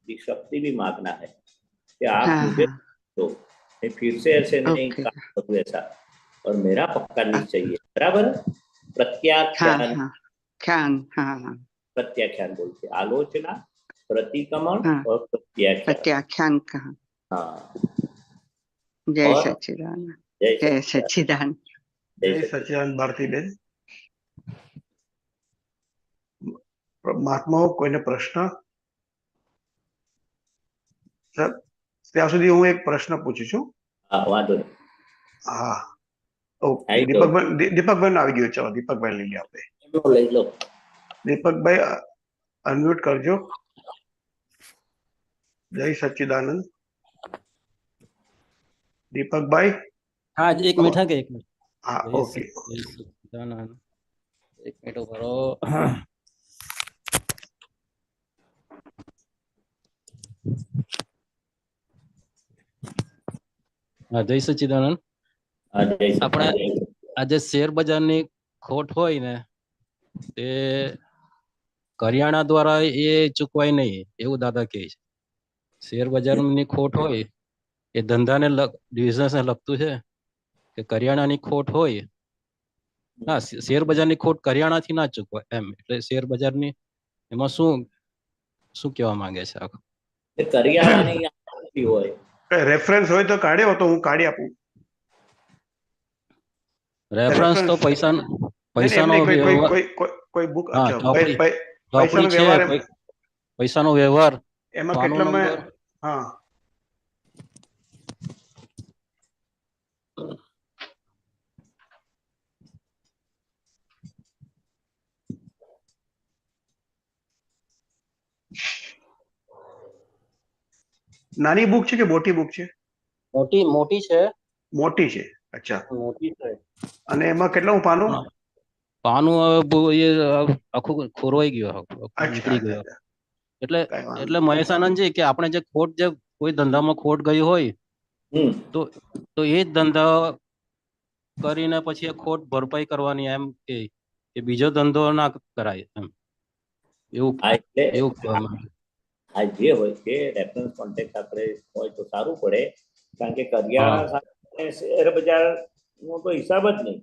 की शक्ति भी मांगना है कि आप मुझे तो फिर से ऐसे नहीं करूं ऐसा, और मेरा पक्का निश्चय है, बराबर। प्रत्याख्यान प्रत्याख्यान बोलते, आलोचना, प्रतिक्रमण और प्रत्याख्यान कहा। हाँ, जय सच्चिदानंद, जय सच्चिदानंद, जय सच्चिदानंद। भारती बेन, મહાત્માઓ કોઈને પ્રશ્ન? સર ત્યાં સુધી હું એક પ્રશ્ન પૂછું છું. વાંધો નહીં. હા, ઓકે. દીપકભાઈ આવી ગયો, ચલો દીપકભાઈ લઈએ આપણે. લઈ લો. દીપકભાઈ અનમ્યુટ કરજો. જય સચ્ચિદાનંદ. દીપકભાઈ. हाँ एक मिनट है, एक मिनट। हाँ ओके, एक मिनट करो। જય સચ્ચિદાનંદ. આપણે આજે શેર બજારની ખોટ હોય ને તે કરિયાણા દ્વારા એ ચૂકવાય નહીં એવું દાદા કહે છે. શેર બજારની ખોટ હોય એ ધંધાને બિઝનેસને લગતું છે, કે કરિયાણાની ખોટ હોય, હા શેર બજારની ખોટ કરિયાણાથી ના ચૂકવાય એમ, એટલે શેર બજારની એમાં શું કહેવા માંગે છે આખું? કરિયાણાની હોય રેફરન્સ હોય તો કાઢ્યો તો હું કાઢી આપું. રેફરન્સ તો પૈસાનો કોઈ બુક, પૈસાનો વ્યવહાર એમાં કેટલામાં? હા, નાની બુક છે કે મોટી બુક છે? મોટી છે. મોટી છે, અચ્છા મોટી છે. અને એમાં કેટલું પાનું? પાનું આખું ખોરવાઈ ગયું, નીકળી ગયું. એટલે મહેશાનંદજી કે આપણે જે ખોટ, જે કોઈ ધંધામાં ખોટ ગઈ હોય તો એ જ ધંધા કરીને પછી એ ખોટ ભરપાઈ કરવાની, એમ કે બીજો ધંધો ના કરાય એમ, એવું કહેવામાં આવે. આ જે હોય છે રેફરન્સ કોન્ટેક્ટ આપણે હોય તો સારું પડે, કારણ કે કરિયાણા સાથે શેર બજાર નો તો હિસાબ જ નહીં.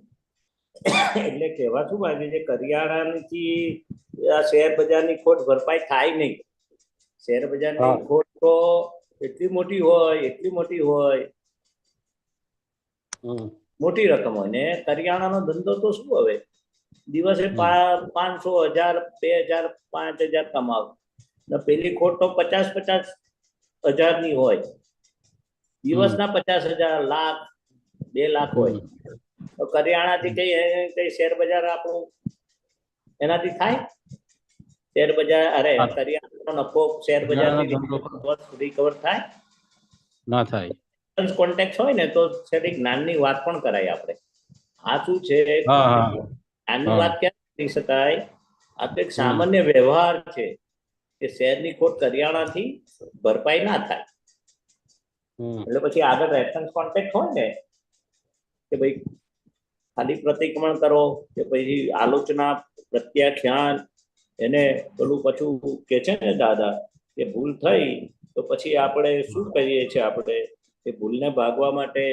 એટલે કહેવા શું માંગે છે, કરિયાણાથી આ શેર બજારની ખોટ ભરપાઈ થાય નહીં. શેર બજારની ખોટ તો એટલી મોટી હોય, મોટી રકમ હોય, ને કરિયાણાનો ધંધો તો શું હવે દિવસે 500, 1000, 2000, 5000 કમાવ, પેલી ખોટ તો 50,000 ની હોય, દિવસના 50,000, લાખ, 2 લાખ હોય. તો કરિયાણાથી કઈ શેર બજાર આપણું એનાથી થાય? શેર બજાર અરે હા. કરિયાણાનો નફો શેર બજારથી કરિયાણાનો ધંધો રિકવર થાય. ના થાય. કોન્ટેક્ટ હોય ને તો શેરી જ્ઞાનની વાત પણ કરાય આપણે. આ શું છે, હા હા જ્ઞાનની હા. વાત ક્યાં કરી શકાય? આ તો એક સામાન્ય વ્યવહાર છે કે શેરની ખોટ કરિયાણાથી ભરપાઈ ના થાય. એટલે પછી આગળ રેફરન્સ કોન્ટેક્ટ હોય ને કે ભાઈ ખાલી પ્રતિક્રમણ કરો કે પછી આલોચના પ્રત્યાખ્યાન એને પેલું પાછું કે છે ને દાદા કે ભૂલ થઈ તો પછી આપણે શું કરીએ છીએ? આપણે એ ભૂલને ભાગવા માટે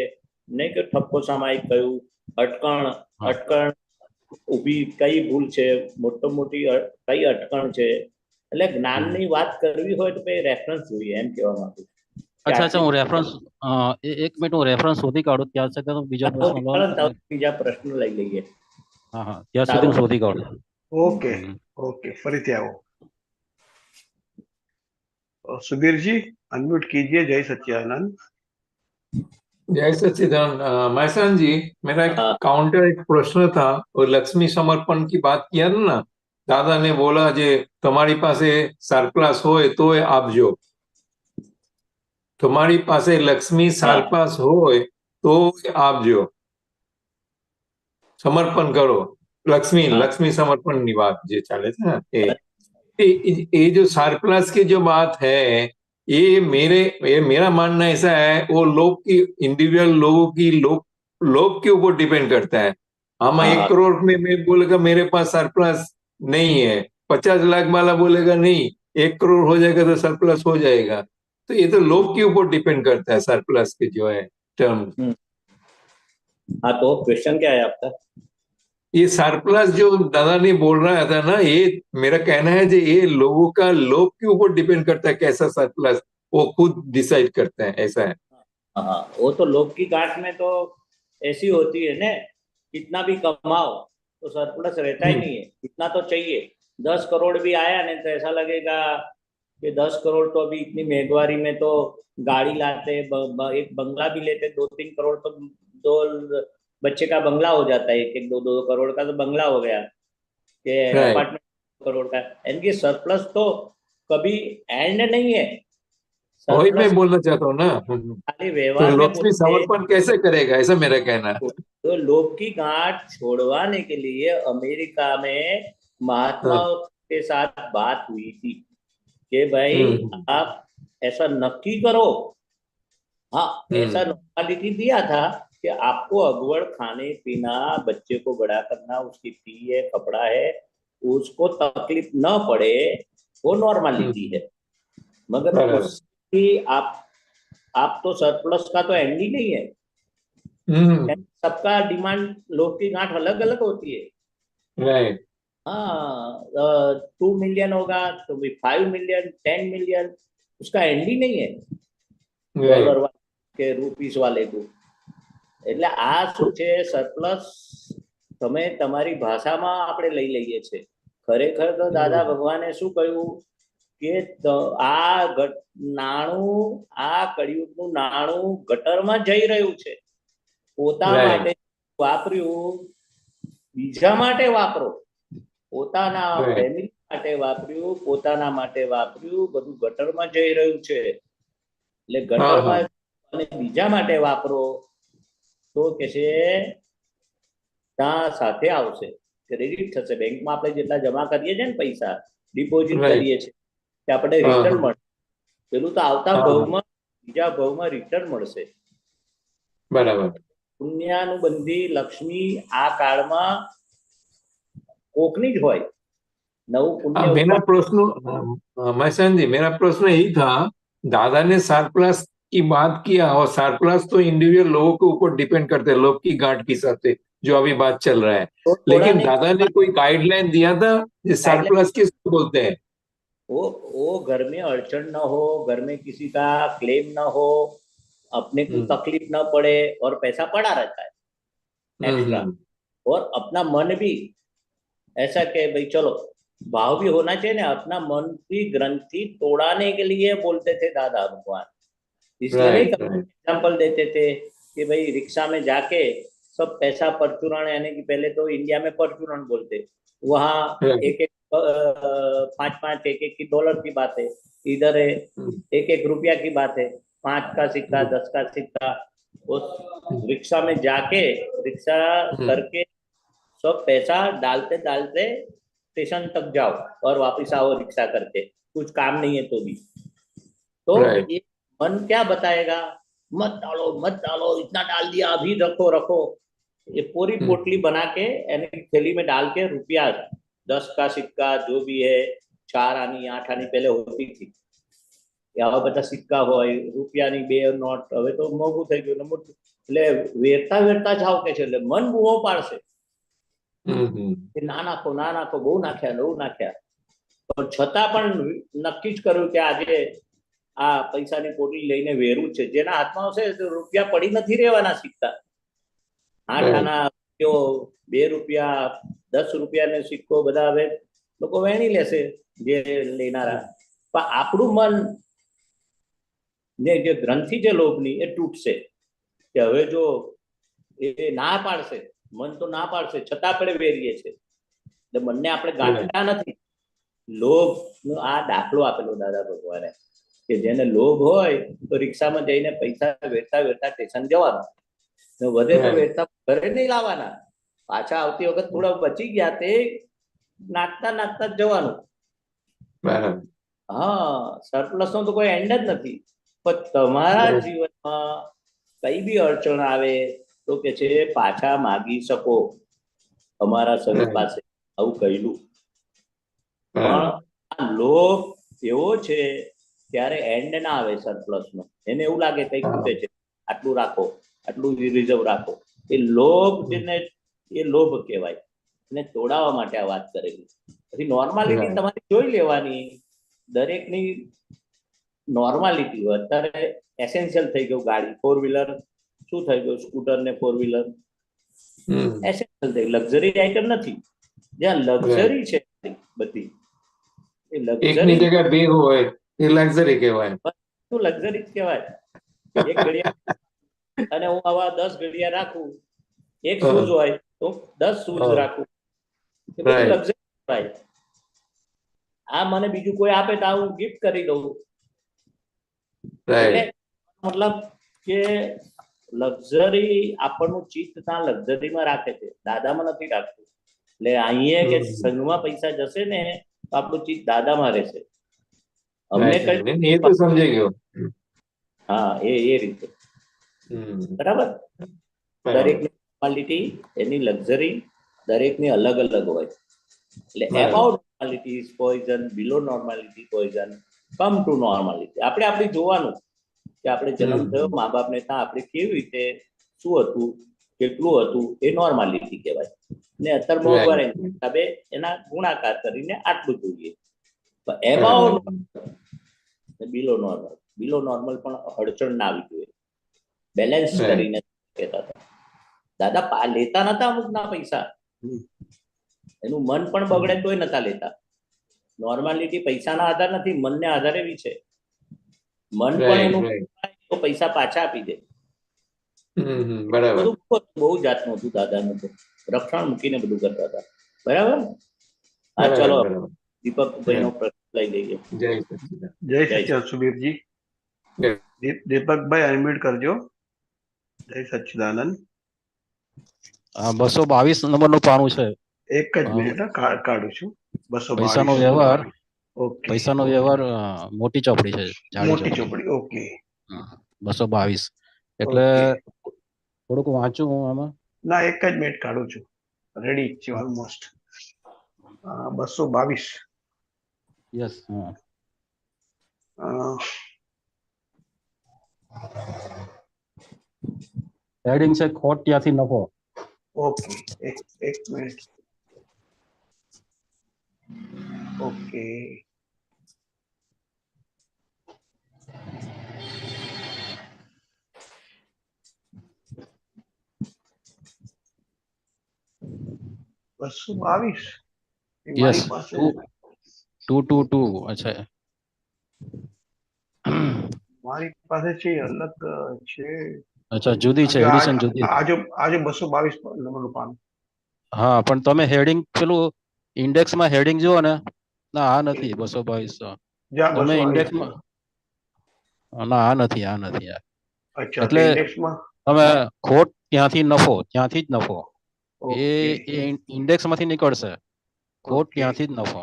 નહીં કે ઠપકો સામાયિક કયું અટકણ ઊભી કઈ ભૂલ છે, મોટી કઈ અટકણ છે. એટલે જ્ઞાનની વાત કરવી હોય તો રેફરન્સ જોઈએ એમ કહેવા માંગુ છું. અચ્છા હું રેફરન્સ એક મિનિટ હું રેફરન્સ શોધી કાઢું ત્યાં સુધી તો બીજો પ્રશ્ન લો. બીજા પ્રશ્ન લઈ લઈએ. હા ત્યાં સુધી હું શોધી કાઢું. ઓકે ओके ફરીથી આવો. सुबीर जी अनम्यूट कीजिए। जय सच्चिदानंद। जय सच्चिदानंद। महसान जी, मेरा एक काउंटर एक प्रश्न था, और लक्ष्मी समर्पण की बात किया ना, दादा ने बोला जे તમારી પાસે સરપ્લસ હોય તો આપજો, તમારી પાસે લક્ષ્મી સરપ્લસ હોય તો આપજો, समर्पण करो। लक्ष्मी समर्पण की बात जो चाले थे ना, ये जो सरप्लस की जो बात है, ये मेरा मानना ऐसा है, वो लोग की इंडिविजुअल लोगों की लोग के ऊपर डिपेंड करता है। हम 1 करोड़ में मैं बोलेगा मेरे पास सरप्लस नहीं है, 50 लाख वाला बोलेगा नहीं 1 करोड़ हो जाएगा तो सरप्लस हो जाएगा। तो ये तो लोग के ऊपर डिपेंड करता है सरप्लस के जो है टर्म। हाँ, तो क्वेश्चन क्या है आपका? ये सरप्लस जो दादा ने बोल रहा था ना, ये मेरा कहना है कि ये लोगों का लोग के ऊपर डिपेंड करता है कैसा सरप्लस, वो खुद डिसाइड करते हैं, ऐसा है। हाँ, वो तो लोग की गांठ में तो ऐसी होती है ना, कितना भी कमाओ तो सरप्लस रहता ही नहीं है। इतना तो चाहिए। 10 करोड़ भी आया नहीं तो ऐसा लगेगा कि 10 करोड़ तो अभी इतनी महंगाई में तो गाड़ी लाते, एक बंगला भी लेते, 2-3 करोड़ तो 2 बच्चे का बंगला हो जाता है। 1-1, 2-2 करोड़ का तो बंगला हो गया, कि अपार्टमेंट करोड़ का। इनकी सरप्लस तो कभी एंड नहीं है। वही मैं बोलना चाहता हूँ ना, खाली तो व्यवहार लक्ष्मी समर्पण कैसे करेगा, ऐसा मेरा कहना है। तो लोग की गांठ छोड़वाने के लिए अमेरिका में महात्मा के साथ बात हुई थी कि भाई आप ऐसा नक्की करो। हाँ, ऐसा नॉर्मलिटी दिया था कि आपको अगवड़ खाने पीना, बच्चे को बड़ा करना, उसकी फी है, कपड़ा है, उसको तकलीफ न पड़े, वो नॉर्मलिटी है। मगर उसकी आप तो सरप्लस का तो एंड ही नहीं है। सबका डिमांड लोग की गांठ अलग अलग होती है। हाँ, 2 मिलियन होगा तो भी 5 मिलियन 10 मिलियन, उसका एंड ही नहीं है डॉलर के रूपीस वाले को। એટલે આ શું છે, સરપ્લસ તમે તમારી ભાષામાં આપણે લઈ લઈએ છે। ખરેખર તો દાદા ભગવાને શું કહ્યું કે આ કળિયુગનું નાણું ગટરમાં જઈ રહ્યું છે। પોતા માટે વાપર્યું, બીજા માટે વાપરો। પોતાના ફેમિલી માટે વાપર્યું, પોતાના માટે વાપર્યું, બધું ગટરમાં જઈ રહ્યું છે। એટલે ગટરમાં અને બીજા માટે વાપરો તો કે છે ત્યાં સાથે આવશે, ક્રેડિટ થશે। બેંકમાં આપણે જેટલા જમા કરીએ છીએ ને પૈસા, ડિપોઝિટ કરીએ છીએ, કે આપણે રિટર્ન મળશે। પેલું તો આવતા ભાવમાં બીજા ભાવમાં રિટર્ન મળશે। બરાબર। પુણ્યાનુબંધી લક્ષ્મી આ કાળમાં કોકની જ હોય। નવું પુણ્ય मेरा प्रश्न महसान जी, मेरा प्रश्न यही था, दादा ने सरप्लस की बात किया, और सरप्लस तो इंडिविजुअल लोगों के ऊपर डिपेंड करते हैं, लोग की गांठ के हिसाब से जो अभी बात चल रहा है। तो लेकिन दादा ने कोई गाइडलाइन दिया था कि सरप्लस किसको बोलते हैं? वो घर में अड़चन न हो, घर में किसी का क्लेम न हो, अपने को तकलीफ न पड़े और पैसा पड़ा रहता है एक्स्ट्रा। और अपना मन भी ऐसा कि भाई चलो भाव भी होना चाहिए ना, अपना मन की ग्रंथि तोड़ाने के लिए बोलते थे दादा भगवान। इसलिए एग्जाम्पल देते थे कि भाई रिक्शा में जाके सब पैसा परचूरण, यानी कि पहले तो इंडिया में परचूरण बोलते, वहाँ एक 5-5 1-1 की डॉलर की बात है, इधर है 1-1 रुपया की बात है, 5 का सिक्का 10 का सिक्का, उस रिक्शा में जाके रिक्शा करके सब पैसा डालते डालते स्टेशन तक जाओ और वापस आओ रिक्शा करके, कुछ काम नहीं है तो भी। तो Right. ये मन क्या बताएगा, मत डालो, इतना डाल दिया, अभी रखो रखो। ये पूरी पोटली बना के यानी थैली में डाल के रुपया 10 का सिक्का जो भी है, 4 आनी 8 आनी पहले होती थी, या બધા સિક્કા હોય, રૂપિયાની 2 નોટ, હવે તો મોંઘું થઈ ગયું, એટલે વેરતા વેરતા જાવ કે છે, એટલે મન બૂમો પાડશે કે ના નાખો, બહુ નાખ્યા, પણ છતાં પણ નક્કી જ કર્યું કે આજે આ પૈસાની પોટલી લઈને વેરવું છે। જેના હાથમાં હશે રૂપિયા પડી નથી રહેવાના સિક્કા, 8 આના 2 રૂપિયા 10 રૂપિયાનો સિક્કો બધા હવે લોકો વેણી લેશે જે લેનારા, પણ આપણું મન ને જે ગ્રંથિ જે લોભની એ તૂટશે કે હવે જો એ ના પાડશે, મન તો ના પાડશે છતાં આપણે વેરીએ છે, એટલે મનને આપણે ગાંઠતા નથી। લોભનો આ દાખલો આપેલો દાદા ભગવાને કે જેને લોભ હોય તો રિક્ષામાં જઈને પૈસા વેરતા વેરતા સ્ટેશન જવાનું, વધે તો વેરતા ઘરે નહીં લાવવાના, પાછા આવતી વખત થોડા બચી ગયા તે નાખતા નાખતા જ જવાનું। હા, સરપ્લસ નો તો કોઈ એન્ડ જ નથી, પણ તમારા જીવનમાં કઈ બી અડચણ આવે તો કે છે પાછા માગી શકો અમારા શરીર પાસે, આવું કહેલું। પણ આ લોભ એવો છે ત્યારે એન્ડ ના આવે સરપ્લસ નો, એને એવું લાગે કઈ ખૂટે છે, આટલું રાખો, આટલું રિઝર્વ રાખો, એ લોભ જેને એ લોભ કહેવાય, એને તોડાવવા માટે આ વાત કરેલી। પછી નોર્માલિટી તમારે જોઈ લેવાની, દરેકની નોર્માલિટી હોય, અત્યારે એસેન્શિયલ થઈ ગયું ગાડી, 4 વ્હીલર શું થઈ ગયું, સ્કૂટર ને 4 વ્હીલર એસેન્શિયલ થઈ, લક્ઝરી આઈટમ નથી, જ્યાં લક્ઝરી છે બધી એ લક્ઝરી જગ્યા બે હોય એ લક્ઝરી કહેવાય, લક્ઝરી જ કહેવાય। એક ઘડિયાળ અને હું આવા 10 ઘડિયાળ રાખું, એક શૂઝ હોય તો 10 શૂઝ રાખું, એ બધું લક્ઝરી કહેવાય। આ મને બીજું કોઈ આપે તો હું ગિફ્ટ કરી દઉં, એટલે મતલબ કે લક્ઝરી આપણનું ચિત્ત ત્યાં લક્ઝરીમાં રાખે છે, દાદામાં નથી રાખતું। એટલે અહીંયા કે સંઘમાં પૈસા જશે ને તો આપણું ચિત્ત દાદામાં રહેશે, અમને એ તો સમજાઈ ગયો। હા, એ રીતે બરાબર। દરેકની નોર્માલિટી, એની લક્ઝરી દરેકની અલગ અલગ હોય, એટલે above normality is poison, below normality poison, come to normality. આપણે આપણી જોવાનું કે આપણે જન્મ થયો, મા બાપને ત્યાં આપણે કેવી રીતે શું હતું, કેટલું હતું, એ નોર્માલિટી કહેવાય, ને અત્યારે મોંઘવારી હિસાબે એના ગુણાકાર કરીને આટલું જોઈએ। About below normal, below normal પણ અડચણ ના આવી જોઈએ, બેલેન્સ કરીને કહેતા હતા દાદા। લેતા નતા અમુક ના પૈસા, એનું મન પણ બગડે તોય નતા લેતા। નોર્માલિટી પૈસાના આધાર નથી, મનને આધારે બી છે, મન પણ એનું તો પૈસા પાછા આપી દે। બધું બહુ જાતનું હતું દાદાનું, તો રક્ષણ મૂકીને બધું કરતા હતા, બરાબર। હા, ચલો દીપકભાઈ નો પ્રશ્ન લઈ લઈએ। જય સચ્ચિદાનંદ સુબીરજી, દીપકભાઈ અનમ્યુટ કરજો। જય સચ્ચિદાનંદ। 222 નંબરનું પાનું છે, એક જ મિનિટ કાઢું છું। 222 પૈસાનો વ્યવહાર મોટી ચોપડી છે, મોટી ચોપડી, ઓકે। 222 એટલે થોડુંક વાંચું હું આમાં, ના એક જ મિનિટ કાઢું છું, રેડી છે ઓલમોસ્ટ। 222 યસ, હેડિંગ છે ખોટ ત્યાંથી નફો। ઓકે, એક મિનિટ, ઓકે। યસ, 222, અચ્છા મારી પાસે છે, અલગ છે, અચ્છા જુદી છે, એડિશન જુદી। આજે 222 નંબરનું પાન। હા, પણ તમે હેડિંગ પેલું ઇન્ડેક્સમાં હેડિંગ જુઓ ને, ના આ નથી 222. જ્યાં તમે 222 ઇન્ડેક્સમાં, ના આ નથી, આ નથી યાર. અચ્છા, તો એટલે ઇન્ડેક્સમાં તમે ખોટ ત્યાંથી નફો, ત્યાંથી જ નફો, એ ઓકે ઇન્ડેક્સ માંથી નીકળશે, ખોટ ઓકે ત્યાંથી જ નફો.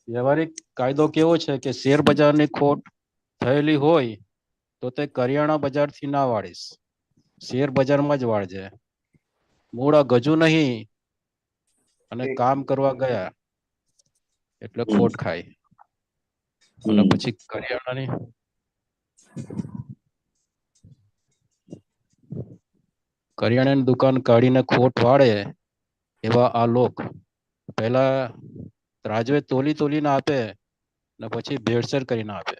વ્યવહારિક કાયદો કેવો છે કે શેર બજારની ખોટ થયેલી હોય તો તે કરિયાણા બજારથી ના વાળીશ, શેર બજારમાં જ વાળજે. મૂળ આ ગજુ નહીં અને એક કામ કરવા ગયા એટલે ખોટ ખાય. અને પછી કરિયાણાની કરિયાણાની દુકાન કાઢીને ખોટ વાળે એવા આ લોક પહેલા રાજવે તોલી તોલીને આપે ને પછી ભેળસેળ કરીને આપે,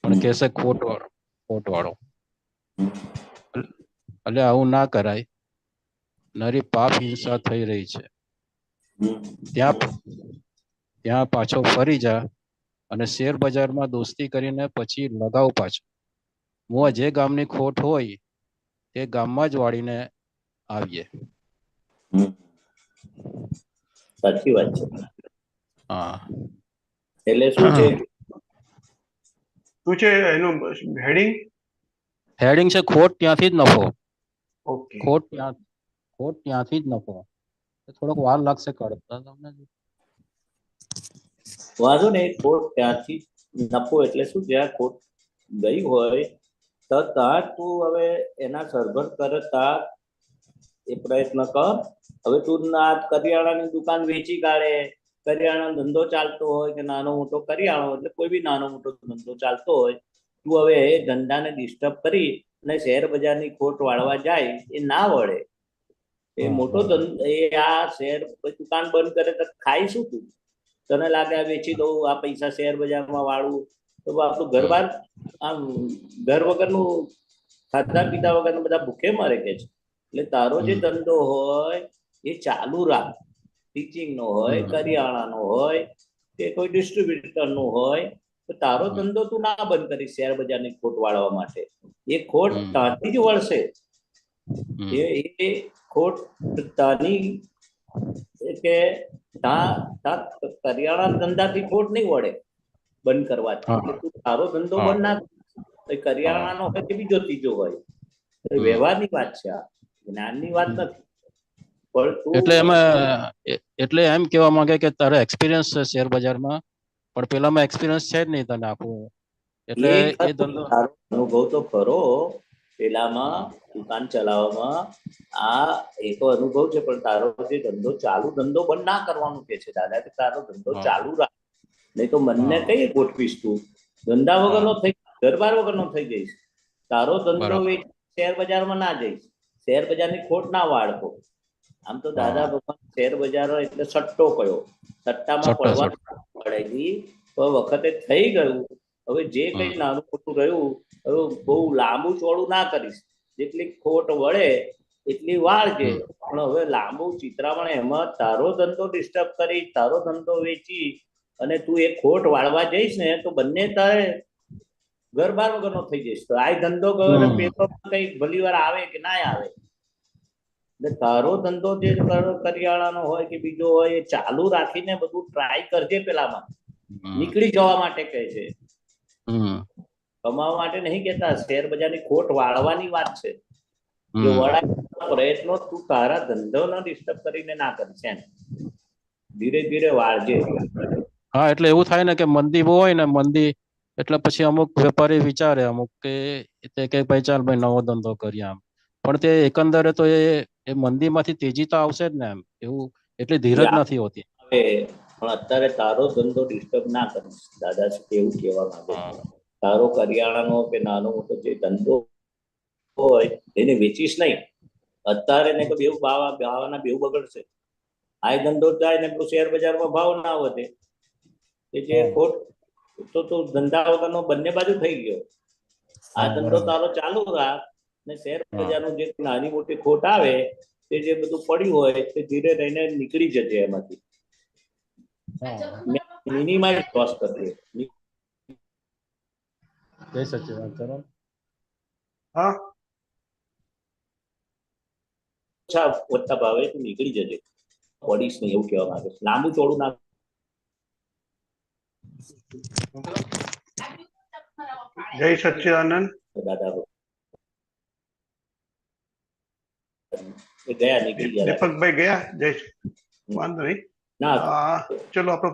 પણ કહેશે ખોટ વાળો. એટલે આવું ના કરાય. નરી પાપ હિંસા થઈ રહી છે, ત્યાં પાછો ફરી જા અને શેર બજારમાં દોસ્તી કરીને પછી લગાવ પાછો. હું જે ગામની ખોટ હોય તે ગામમાં જ વાળીને આવીએ. સાચી વાત છે. હા, એટલે શું છે એનું હેડિંગ? હેડિંગ છે ખોટ ત્યાંથી જ નફો, ઓકે ખોટ ત્યાંથી જ નફો. થોડોક વાર લાગશે કાઢતા તમને. વાંધો નહીં, ખોટ ત્યાંથી નફો એટલે શું, જ્યાં ખોટ ગઈ હોય તો ત્યાં તું હવે એના સરભર કરતા એ પ્રયત્ન કર. હવે તું ના કરિયાણાની દુકાન વેચી કાઢે, કરિયાણાનો ધંધો ચાલતો હોય કે નાનો મોટો કરિયાણો, એટલે કોઈ બી નાનો મોટો ધંધો ચાલતો હોય, તું હવે એ ધંધાને ડિસ્ટર્બ કરી અને શેર બજારની ખોટ વાળવા જાય એ ના વળે. એ મોટો ધંધો, એ આ શેર દુકાન બંધ કરે તો ખાય શું તું? તને લાગે આ વેચી દઉં, આ પૈસા શેર બજારમાં વાળવું, તો આપણું ઘર-બાર આમ ઘર વગરનું, ખાધા પીધા વગરનું બધા ભૂખે મરે કે છે. એટલે તારો જે ધંધો હોય એ ચાલુ રાખ. ટીચિંગ નો હોય, કરિયાણાનો હોય કે કોઈ ડિસ્ટ્રીબ્યુટર નો હોય, તો તારો ધંધો તું ના બંધ કરી શેર બજારની ખોટ વાળવા માટે. એ ખોટ ત્યાંથી જ વળશે. એ ખોટ તાની કે કરિયાણા ધંધાથી ખોટ નહીં વળે બંધ કરવાથી. એટલે તું તારો ધંધો બંધ ના, કરિયાણાનો હોય કે બીજો ત્રીજો હોય, વ્યવહારની વાત છે, આ જ્ઞાનની વાત નથી. એટલે એમાં એટલે એમ કેવા માંગે કે તારે એક્સપિરિયન્સ છે શેર બજારમાં, પણ પેલામાં એક્સપિરિયન્સ છે જ નહીં તને આપવું, એટલે એ ધંધો અનુભવ તો ખરો પેલામાં દુકાન ચલાવવામાં, આ એ તો અનુભવ છે, પણ તારો જે ધંધો ચાલુ ધંધો બંધ ના કરવાનું કે છે દાદા, કે તારો ધંધો ચાલુ રાખ. નહીં તો મનને કઈ ગોઠવીશ તું? ધંધા વગરનો થઈ, ઘર-બાર વગરનો થઈ જઈશ. તારો ધંધો વેચ શેર બજારમાં ના જઈશ, શેર બજારની ખોટ ના વાળતો. આમ તો દાદા ભગવાન શેર બજાર એટલે સટ્ટો કયો, સટ્ટામાં પડવા પડેલી તો વખતે થઈ ગયું. હવે જે કઈ નાનું ખોટું રહ્યું, હવે બહુ લાંબુ ચોળું ના કરીશ, જેટલી ખોટ વળે એટલી વાળજે. પણ હવે લાંબુ ચિત્રામણ એમાં તારો ધંધો ડિસ્ટર્બ કરી, તારો ધંધો વેચી અને તું એ ખોટ વાળવા જઈશ ને, તો બંને તારે ઘર-બાર વગરનો થઈ જઈશ. તો આ ધંધો ગયો અને પેપરમાં કઈ ભલી વાર આવે કે ના આવે. એટલે તારો ધંધો જે કરિયાણાનો હોય કે બીજો હોય એ ચાલુ રાખીને બધું ટ્રાય કરજે. પેલામાં નીકળી જવા માટે કહે છે, કમાવા માટે નહીં કેતા. શેર બજારની ખોટ વાળવાની વાત છે. જો વળાય પ્રયત્નો તું તારા ધંધોને ડિસ્ટર્બ કરીને ના કરીશ, એમ ધીરે ધીરે વાળજે. હા, એટલે એવું થાય ને કે મંદી બહુ હોય ને, મંદી એટલે પછી અમુક વેપારી વિચારે અમુક કે ભાઈ ચાલ ભાઈ નવો ધંધો કરીએ આમ, પણ તે એકંદરે તો એ મંદીમાંથી તેજી તો આવશે જ ને એમ, એવું એટલી ધીરજ નથી હોતી. પણ અત્યારે તારો ધંધો ડિસ્ટર્બ ના કરીશ દાદા, એવું કહેવા માંગે છે. તારો કરિયાણાનો કે નાનો મોટો જે ધંધો હોય એને વેચીશ નહીં અત્યારે, ને તો બેવ ભાવના બેવ બગડશે. આ ધંધો થાય ને શેર બજારમાં ભાવ ના વધે, એ જે ખોટ તો ધંધા વગરનો બંને બાજુ થઈ ગયો. આ ધંધો તારો ચાલુ રાખ ને શેર બજારનું જે નાની મોટી ખોટ આવે તે જે બધું પડ્યું હોય તે ધીરે રહીને નીકળી જશે એમાંથી. મિનિમાઇઝ લોસ કરજે. જય સચિદાનંદ. હા, ઓછા વધતા ભાવે તું નીકળી જજે, પડીશ નહીં, એવું કહેવા માંગે છે. લાંબુ ચોળું ના જય સચ્ચિદાનંદ. દાદા એ ગયા, નીકળી ગયા. દીપકભાઈ ગયા? જય વાંધો નહીં. ના ચલો આપણો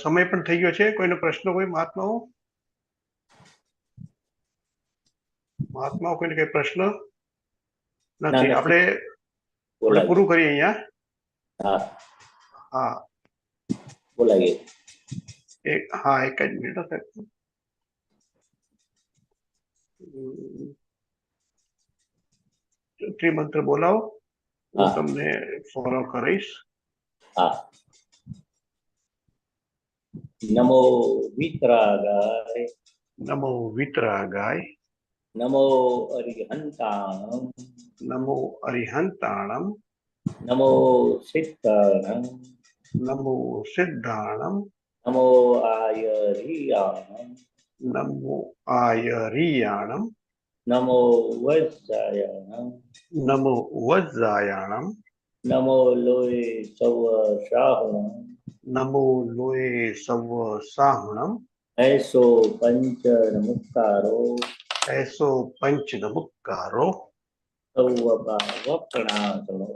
સમય પણ થઈ ગયો છે. કોઈનો પ્રશ્ન કોઈ મહાત્માઓ કોઈને કઈ પ્રશ્ન નથી? આપણે પૂરું કરીએ અહીંયા. હા હા બોલાવીએ. હા એક જ મિનિટ સાહેબ. ત્રિમંત્ર બોલાવો, હું તમને ફોલો કરીશ. હા. નમો વિતરાગાય, નમો વિતરાગાય, નમો અરિહંતાણમ, નમો અરિહંતાણમ, નમો સિદ્ધાણમ, નમો સિદ્ધાણમ, નમો આયરિયાણમ, નમો આયરિયાણમ, નમો વજ્જાયણમ, નમો વજ્જાયણમ, નમો લોય સવ શાહણમ, નમો લોય સવ સાહણમ, એસો પંચ નમસ્કારો, એસો પંચ નમુક્કારો, સૌ પાવપણાસણો,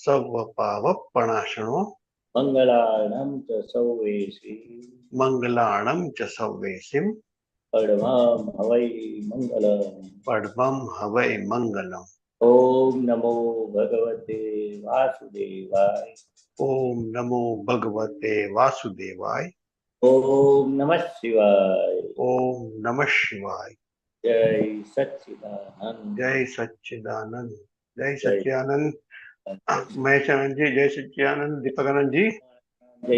સવ પાવપણાસણો, મંગળાણમ ચ સૌવેશી, મંગલાણમ ચ સૌવેશિમ, પડમમ હવૈ મંગલમ, પડમમ હવૈ મંગલમ. ઓમ નમો ભગવતે વાસુદેવાય, ઓમ નમો ભગવતે વાસુદેવાય, ઓમ નમઃ શિવાય, ઓમ નમઃ શિવાય. જય સચ્ચિદાનંદ, જય સચ્ચિદાનંદ, જય સચ્ચિદાનંદ. મહેશાનંદજી, જય સચ્ચિદાનંદ. દીપકાનંદજી, જય